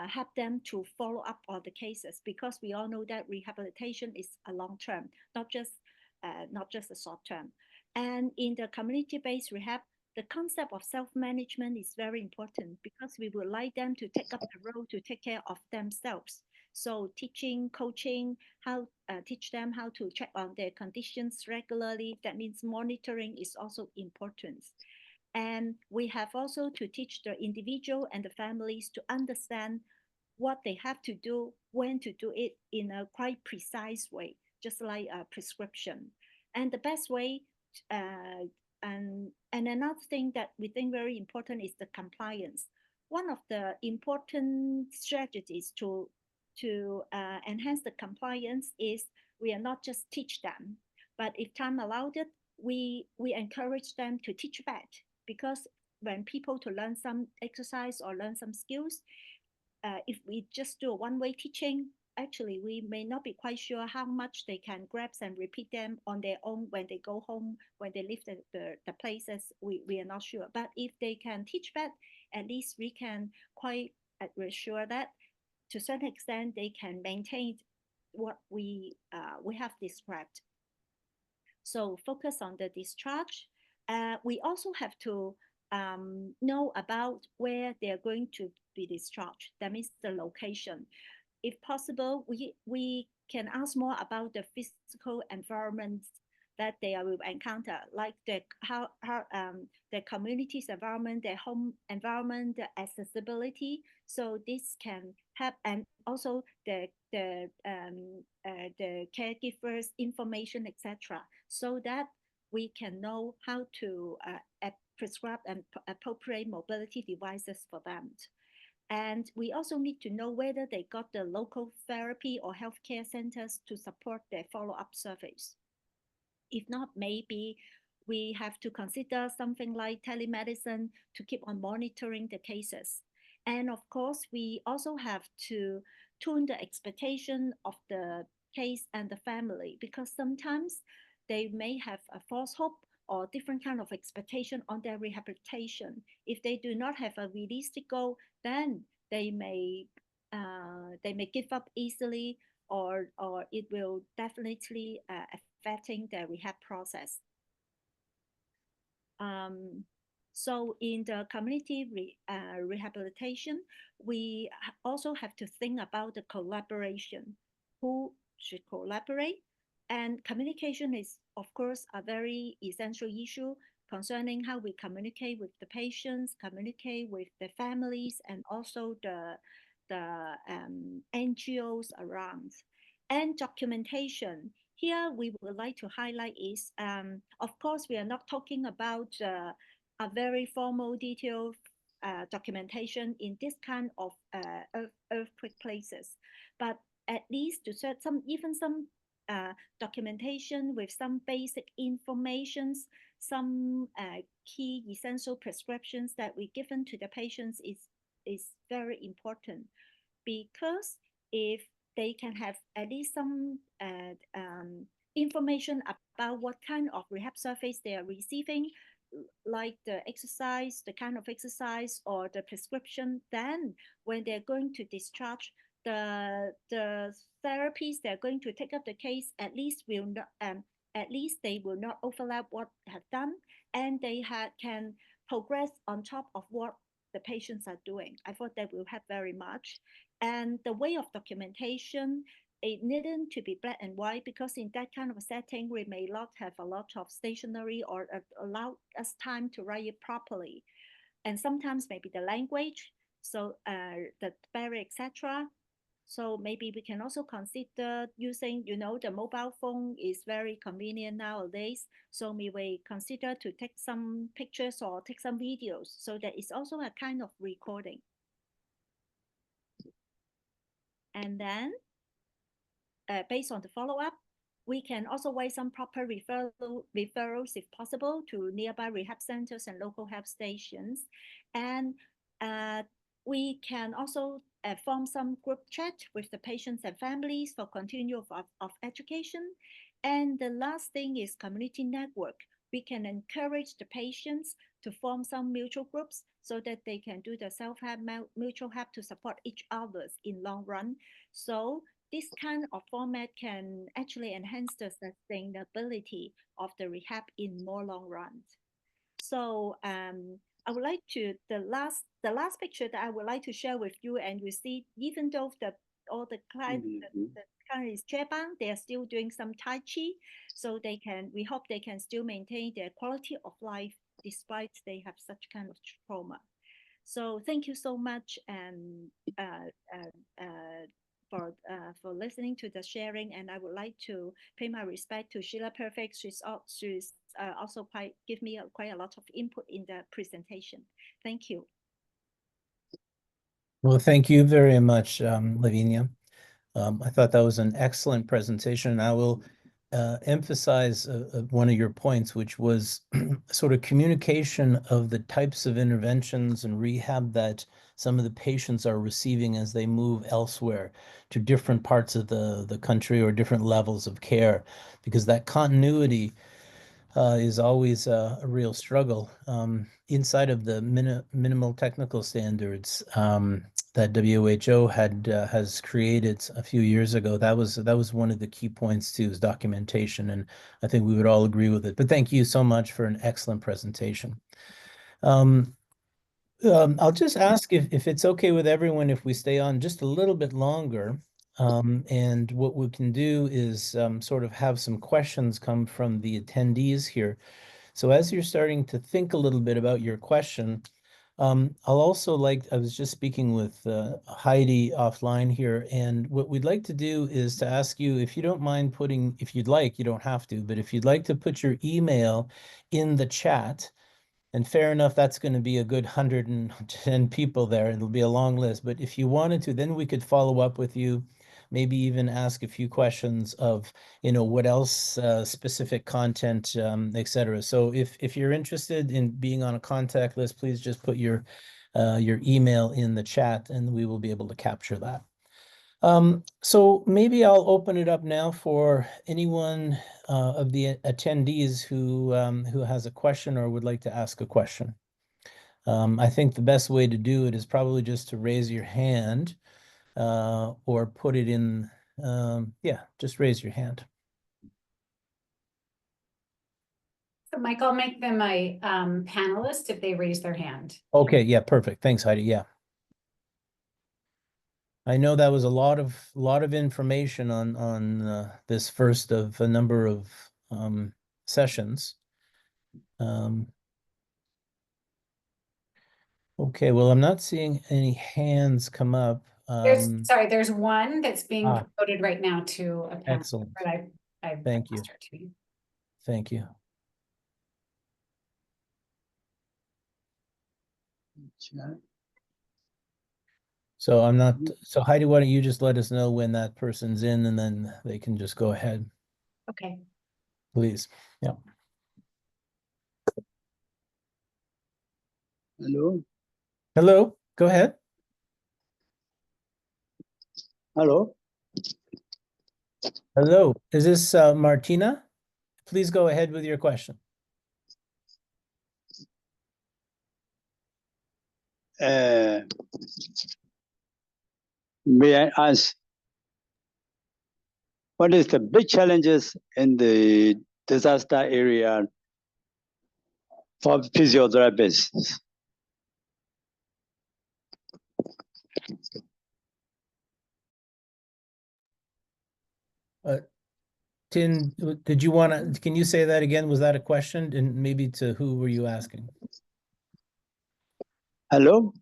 help them to follow up on the cases, because we all know that rehabilitation is a long term, not just a short term. And in the community-based rehab, the concept of self-management is very important because we would like them to take up the role to take care of themselves. So teaching, coaching, teach them how to check on their conditions regularly. That means monitoring is also important. And we have also to teach the individual and the families to understand what they have to do, when to do it in a quite precise way, just like a prescription. And the best way, and another thing that we think very important is the compliance. One of the important strategies to to enhance the compliance is we are not just teach them, but if time allowed it, we encourage them to teach back, because when people to learn some exercise or learn some skills, if we just do a one-way teaching, actually we may not be quite sure how much they can grasp and repeat them on their own when they go home, when they leave the places. We are not sure. But if they can teach back, at least we can quite reassure that to a certain extent they can maintain what we have described. So focus on the discharge. We also have to know about where they're going to be discharged. That means the location. If possible, we can ask more about the physical environment that they will encounter, like the community's environment, their home environment, the accessibility. So this can help, and also the caregivers' information, etc., so that we can know how to prescribe and appropriate mobility devices for them. And we also need to know whether they got the local therapy or healthcare centers to support their follow-up service. If not, maybe we have to consider something like telemedicine to keep on monitoring the cases. And of course, we also have to tune the expectation of the case and the family, because sometimes they may have a false hope or different kind of expectation on their rehabilitation. If they do not have a realistic goal, then they may give up easily, or it will definitely affecting the rehab process. So in the community rehabilitation, we also have to think about the collaboration. Who should collaborate? And communication is, of course, a very essential issue concerning how we communicate with the patients, communicate with the families, and also the NGOs around. And documentation. Here, we would like to highlight is, of course, we are not talking about a very formal, detailed documentation in this kind of earthquake places, but at least to set some documentation with some basic informations, some key essential prescriptions that we given to the patients is very important, because if they can have at least some information about what kind of rehab service they are receiving, like the exercise, the kind of exercise or the prescription, then when they're going to discharge, the therapies they're going to take up the case at least they will not overlap what they have done, and they can progress on top of what the patients are doing. I thought that will help very much. And the way of documentation, it needn't to be black and white, because in that kind of a setting, we may not have a lot of stationery or allow us time to write it properly. And sometimes maybe the language, so the barrier, etc. So maybe we can also consider using, the mobile phone is very convenient nowadays. So we may consider to take some pictures or take some videos, so that it's also a kind of recording. And then based on the follow-up, we can also write some proper referrals, if possible, to nearby rehab centers and local health stations. And we can also form some group chat with the patients and families for continuum of education. And the last thing is community network. We can encourage the patients to form some mutual groups so that they can do the self-help, mutual help to support each other in long run. So this kind of format can actually enhance the sustainability of the rehab in more long run. So I would like to, the last picture that I would like to share with you, and you see, even though all the clients, the client is chairman, they are still doing some Tai Chi, so we hope they can still maintain their quality of life despite they have such kind of trauma. So thank you so much, and for listening to the sharing, and I would like to pay my respect to Sheila Perfect. She's also give me quite a lot of input in the presentation. Thank you. Well, thank you very much, Lavinia. I thought that was an excellent presentation, and I will emphasize one of your points, which was sort of communication of the types of interventions and rehab that some of the patients are receiving as they move elsewhere to different parts of the country or different levels of care, because that continuity is always a real struggle. Inside of the minimal technical standards that WHO has created a few years ago, that was one of the key points too, is documentation, and I think we would all agree with it. But thank you so much for an excellent presentation. I'll just ask if it's okay with everyone if we stay on just a little bit longer. And what we can do is sort of have some questions come from the attendees here. So as you're starting to think a little bit about your question, I'll also I was just speaking with Heidi offline here, and what we'd like to do is to ask you, if you don't mind putting, if you'd like, you don't have to, but if you'd like to put your email in the chat. And fair enough, that's going to be a good 110 people there. It'll be a long list. But if you wanted to, then we could follow up with you, maybe even ask a few questions of, what else, specific content, et cetera. So if you're interested in being on a contact list, please just put your email in the chat and we will be able to capture that. So maybe I'll open it up now for anyone of the attendees who has a question or would like to ask a question. I think the best way to do it is probably just to raise your hand or put it in, yeah, just raise your hand. So Mike, I'll make them a panelist if they raise their hand. Okay, yeah, perfect. Thanks, Heidi. Yeah. I know that was a lot of information on this first of a number of sessions. Okay, well, I'm not seeing any hands come up. There's one that's being promoted right now to a panel. Excellent. But I've Thank you. asked her to. Thank you. So I'm not, so Heidi, why don't you just let us know when that person's in and then they can just go ahead. Okay. Please. Yeah. Hello. Hello, go ahead. Hello. Hello, is this Martina? Please go ahead with your question. May I ask, what is the big challenges in the disaster area for physiotherapists? Tin, did you want to, can you say that again? Was that a question? And maybe to who were you asking? Hello?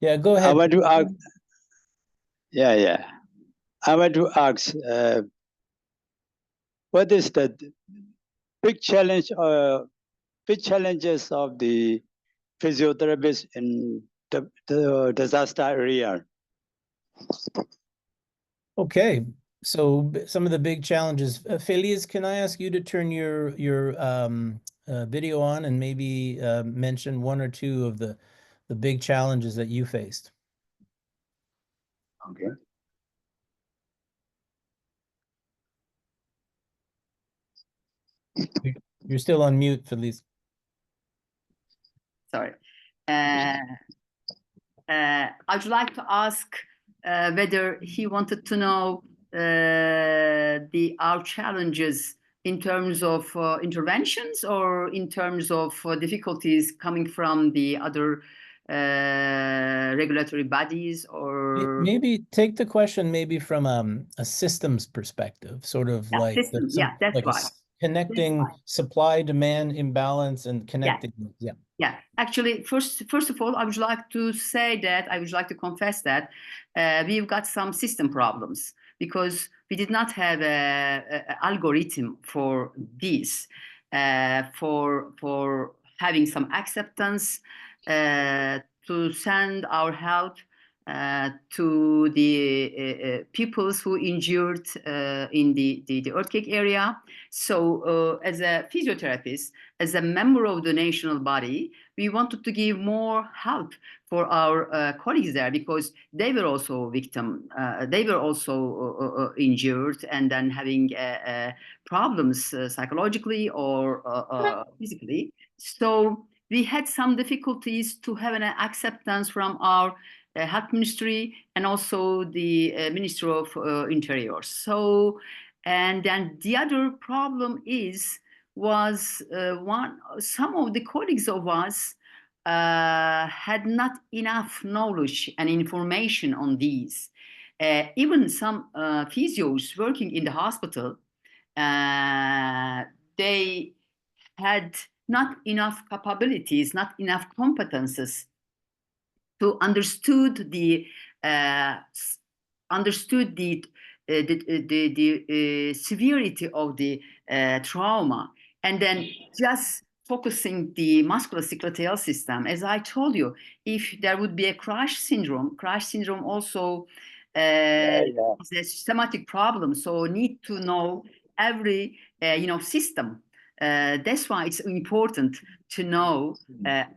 Yeah, go ahead. I want to ask, yeah. I want to ask, what is the big challenge big challenges of the physiotherapists in the disaster area? Okay, so some of the big challenges. Feliz, can I ask you to turn your video on and maybe mention one or two of the big challenges that you faced? Okay. You're still on mute, Feliz. Sorry. I would like to ask whether he wanted to know our challenges in terms of interventions or in terms of difficulties coming from the other regulatory bodies, or maybe take the question maybe from a systems perspective, sort of like system. Yeah, that's like right. Connecting supply demand imbalance and connecting. Yeah, actually, first of all, I would like to say that I would like to confess that we've got some system problems because we did not have a algorithm for this, for having some acceptance to send our help to the peoples who injured in the earthquake area. So as a physiotherapist, as a member of the national body, we wanted to give more help for our colleagues there, because they were also they were also injured and then having problems psychologically or physically. So we had some difficulties to have an acceptance from our Health Ministry and also the Ministry of Interior. So, and then the other problem was some of the colleagues of us had not enough knowledge and information on these. Even some physios working in the hospital, they had not enough capabilities, not enough competences to understood the severity of the trauma, and then just focusing the musculoskeletal system. As I told you, if there would be a crash syndrome also is a systematic problem. So need to know every system. That's why it's important to know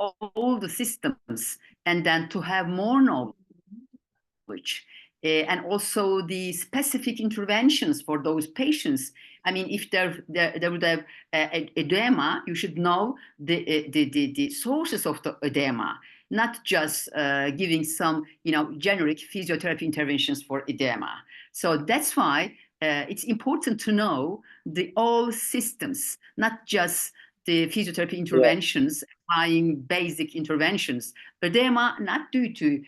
all the systems and then to have more knowledge. And also the specific interventions for those patients. I mean, if there would have edema, you should know the sources of the edema, not just giving some generic physiotherapy interventions for edema. So that's why it's important to know all systems, not just the physiotherapy interventions, applying basic interventions. Edema not due to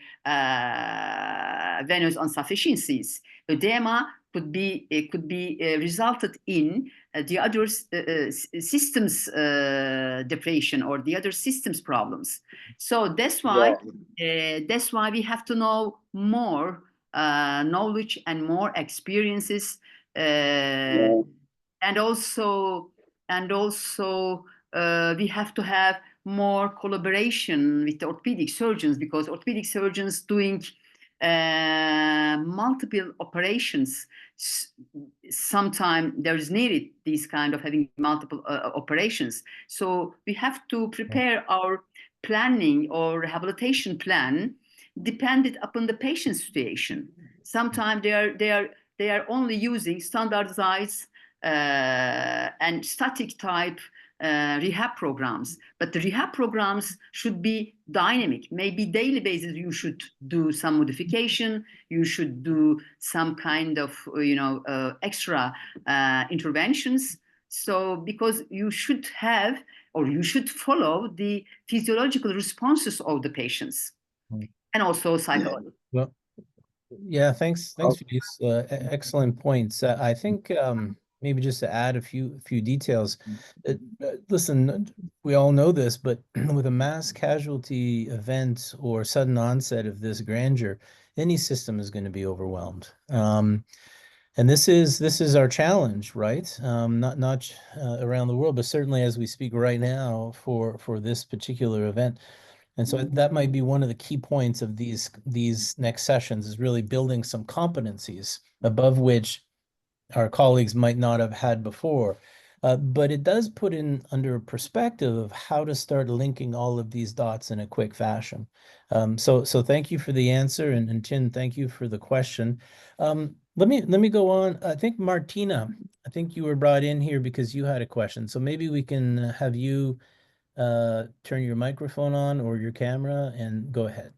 venous insufficiencies. Edema could be resulted in the other systems depression or the other systems problems. So that's why we have to know more knowledge and more experiences, and also we have to have more collaboration with the orthopedic surgeons, because orthopedic surgeons doing multiple operations, sometimes there is needed these kind of having multiple operations. So we have to prepare our planning or rehabilitation plan dependent upon the patient situation. Sometimes they are only using standardized and static type rehab programs, but the rehab programs should be dynamic. Maybe daily basis you should do some modification, you should do some kind of extra interventions. So because you should have or you should follow the physiological responses of the patients and also psychology. Well, yeah, thanks for these excellent points. I think maybe just to add a few details. Listen, we all know this, but with a mass casualty event or sudden onset of this grandeur, any system is going to be overwhelmed. And this is our challenge, right? Not around the world, but certainly as we speak right now for this particular event. And so that might be one of the key points of these next sessions, is really building some competencies above which our colleagues might not have had before. But it does put in under perspective of how to start linking all of these dots in a quick fashion. So thank you for the answer, and Chin, thank you for the question. Let me go on. I think Martina, I think you were brought in here because you had a question. So maybe we can have you turn your microphone on or your camera and go ahead.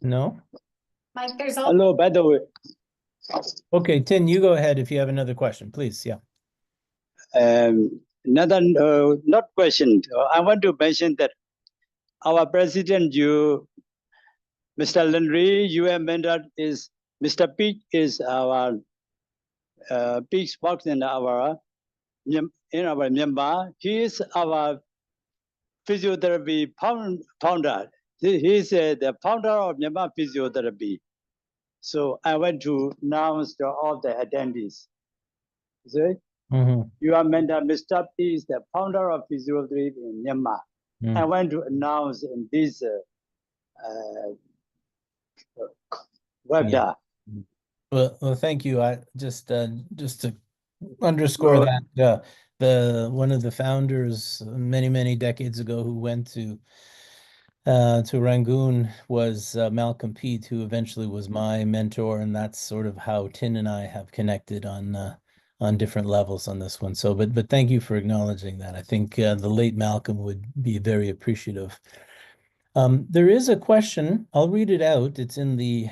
No? Mike, there's all Hello, by the way. Okay, Tin, you go ahead if you have another question, please. Yeah. Another not question. I want to mention that our president, Mr. Landry, UN mandate is Mr. Peak is our Peak spokesman in our Myanmar. He is our physiotherapy founder. He is the founder of Myanmar physiotherapy. So I went to announce to all the attendees. See, Mhm. you are Mr. P is the founder of physiotherapy in Myanmar. I want to announce in this webinar. Well, thank you. I just to underscore that the one of the founders many decades ago who went to Rangoon was Malcolm Peet, who eventually was my mentor, and that's sort of how Tin and I have connected on different levels on this one. So, but thank you for acknowledging that. I think the late Malcolm would be very appreciative. There is a question. I'll read it out. It's in the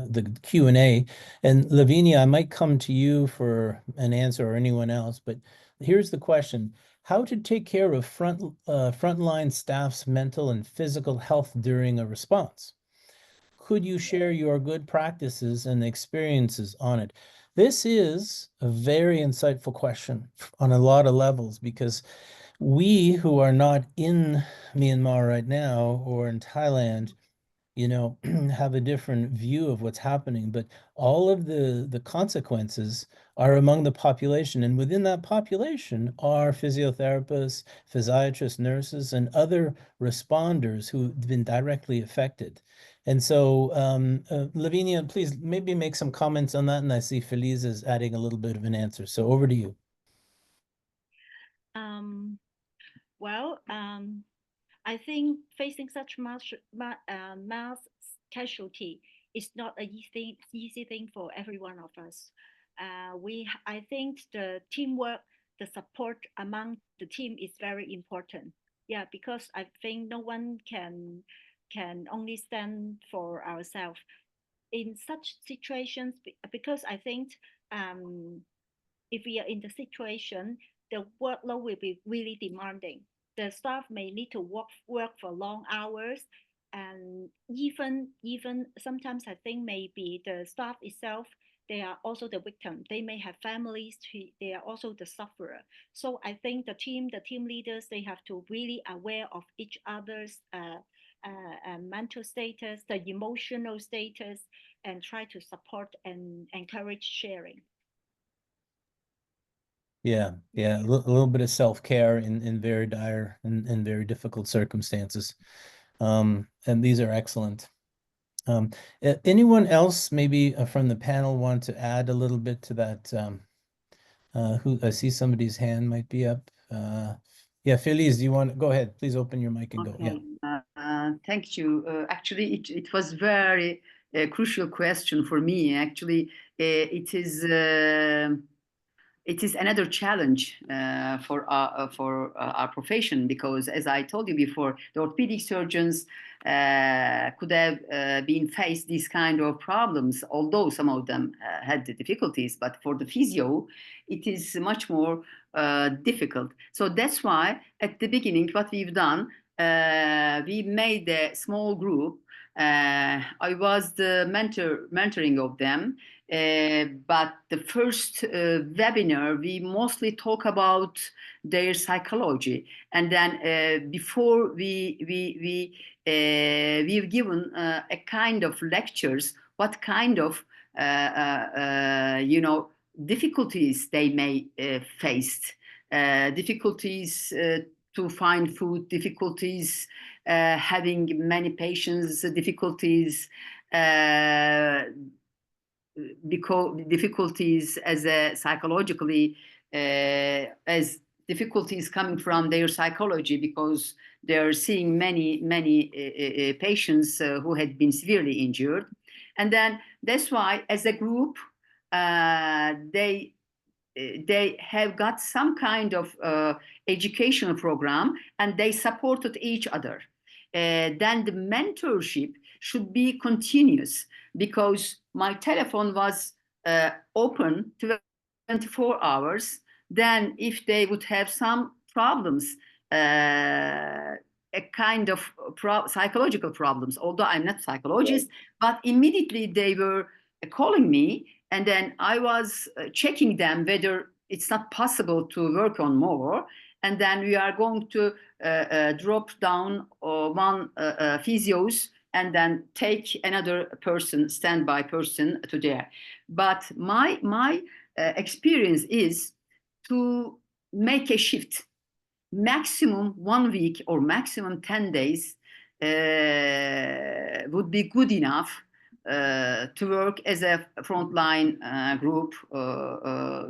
the Q&A. And Lavinia, I might come to you for an answer or anyone else, but here's the question. How to take care of frontline staff's mental and physical health during a response? Could you share your good practices and experiences on it? This is a very insightful question on a lot of levels, because we who are not in Myanmar right now or in Thailand, you know, have a different view of what's happening, but all of the consequences are among the population, and within that population are physiotherapists, physiatrists, nurses, and other responders who've been directly affected. And so, Lavinia, please maybe make some comments on that, and I see Feliz is adding a little bit of an answer. So over to you. I think facing such mass casualty is not an easy thing for every one of us. I think the teamwork, the support among the team is very important. Yeah, because I think no one can only stand for ourselves in such situations. Because I think if we are in the situation, the workload will be really demanding. The staff may need to work for long hours, and even sometimes I think maybe the staff itself, they are also the victim. They may have families, they are also the sufferer. So I think the team leaders, they have to really aware of each other's mental status, the emotional status, and try to support and encourage sharing. Yeah, a little bit of self-care in very dire and very difficult circumstances. And these are excellent. Anyone else maybe from the panel want to add a little bit to that? Who I see somebody's hand might be up. Yeah, Feliz, do you want to go ahead? Please open your mic and go. Yeah. Thank you. Actually, it was very crucial question for me. Actually, it is another challenge for our profession, because, as I told you before, the orthopedic surgeons could have been faced these kind of problems, although some of them had the difficulties. But for the physio, it is much more difficult. So that's why at the beginning, what we've done, we made a small group. I was the mentoring of them. But the first webinar, we mostly talk about their psychology, and then before we've given a kind of lectures, what kind of difficulties they may face, difficulties to find food, difficulties having many patients, difficulties. Because difficulties as psychologically, as difficulties coming from their psychology, because they're seeing many patients who had been severely injured. And then that's why, as a group, they have got some kind of educational program, and they supported each other. Then the mentorship should be continuous, because my telephone was open 24 hours. Then if they would have some problems, a kind of psychological problems, although I'm not a psychologist, but immediately they were calling me, and then I was checking them whether it's not possible to work on more. And then we are going to drop down one physios and then take another person, standby person to there. But my experience is to make a shift, maximum 1 week or maximum 10 days would be good enough to work as a frontline group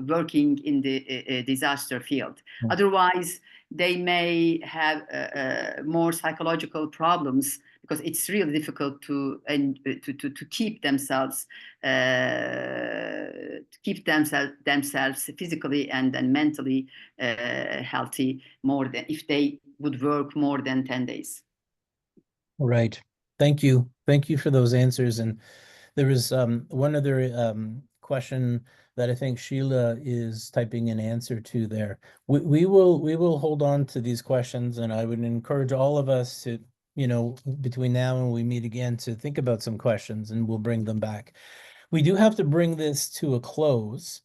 working in the disaster field. Otherwise, they may have more psychological problems, because it's really difficult to keep themselves physically and mentally healthy more than if they would work more than 10 days. Right. Thank you. Thank you for those answers. And there was one other question that I think Sheila is typing an answer to there. We will hold on to these questions, and I would encourage all of us to, you know, between now and we meet again, to think about some questions, and we'll bring them back. We do have to bring this to a close.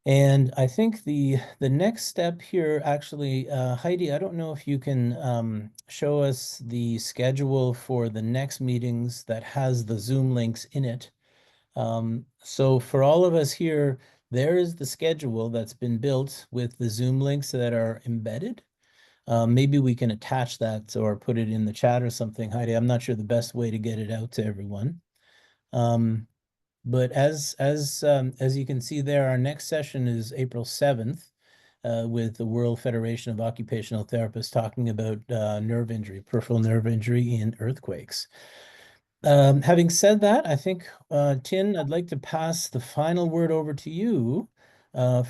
And I think the next step here, actually, Heidi, I don't know if you can show us the schedule for the next meetings that has the Zoom links in it. So for all of us here, there is the schedule that's been built with the Zoom links that are embedded. Maybe we can attach that or put it in the chat or something, Heidi. I'm not sure the best way to get it out to everyone. But as you can see there, our next session is April 7th with the World Federation of Occupational Therapists, talking about nerve injury, peripheral nerve injury in earthquakes. Having said that, I think, Tin, I'd like to pass the final word over to you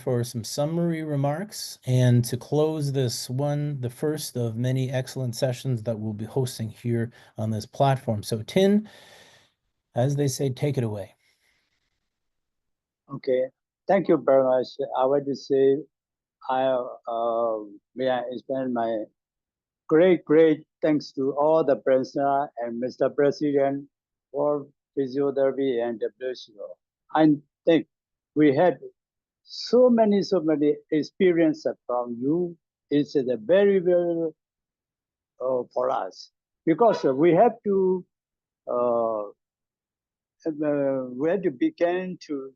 for some summary remarks and to close this one, the first of many excellent sessions that we'll be hosting here on this platform. So Tin, as they say, take it away. Okay, thank you very much. I want to say may I extend my great thanks to all the president and Mr. President for physiotherapy and WHO. I think we had so many experiences from you. It's a very for us, because we have to begin to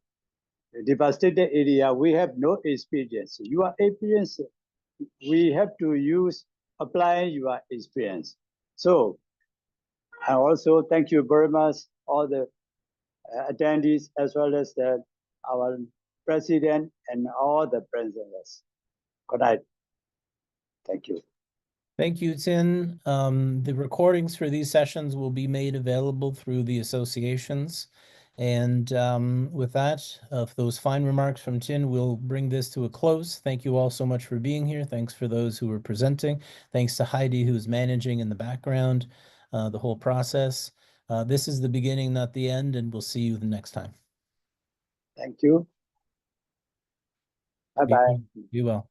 devastated area. We have no experience. Your experience, we have to apply your experience. So I also thank you very much, all the attendees, as well as our president and all the presenters. Good night. Thank you. Thank you, Tin. The recordings for these sessions will be made available through the associations. And with that, those fine remarks from Tin, we'll bring this to a close. Thank you all so much for being here. Thanks for those who were presenting. Thanks to Heidi, who's managing in the background the whole process. This is the beginning, not the end, and we'll see you the next time. Thank you. Bye-bye. Be well.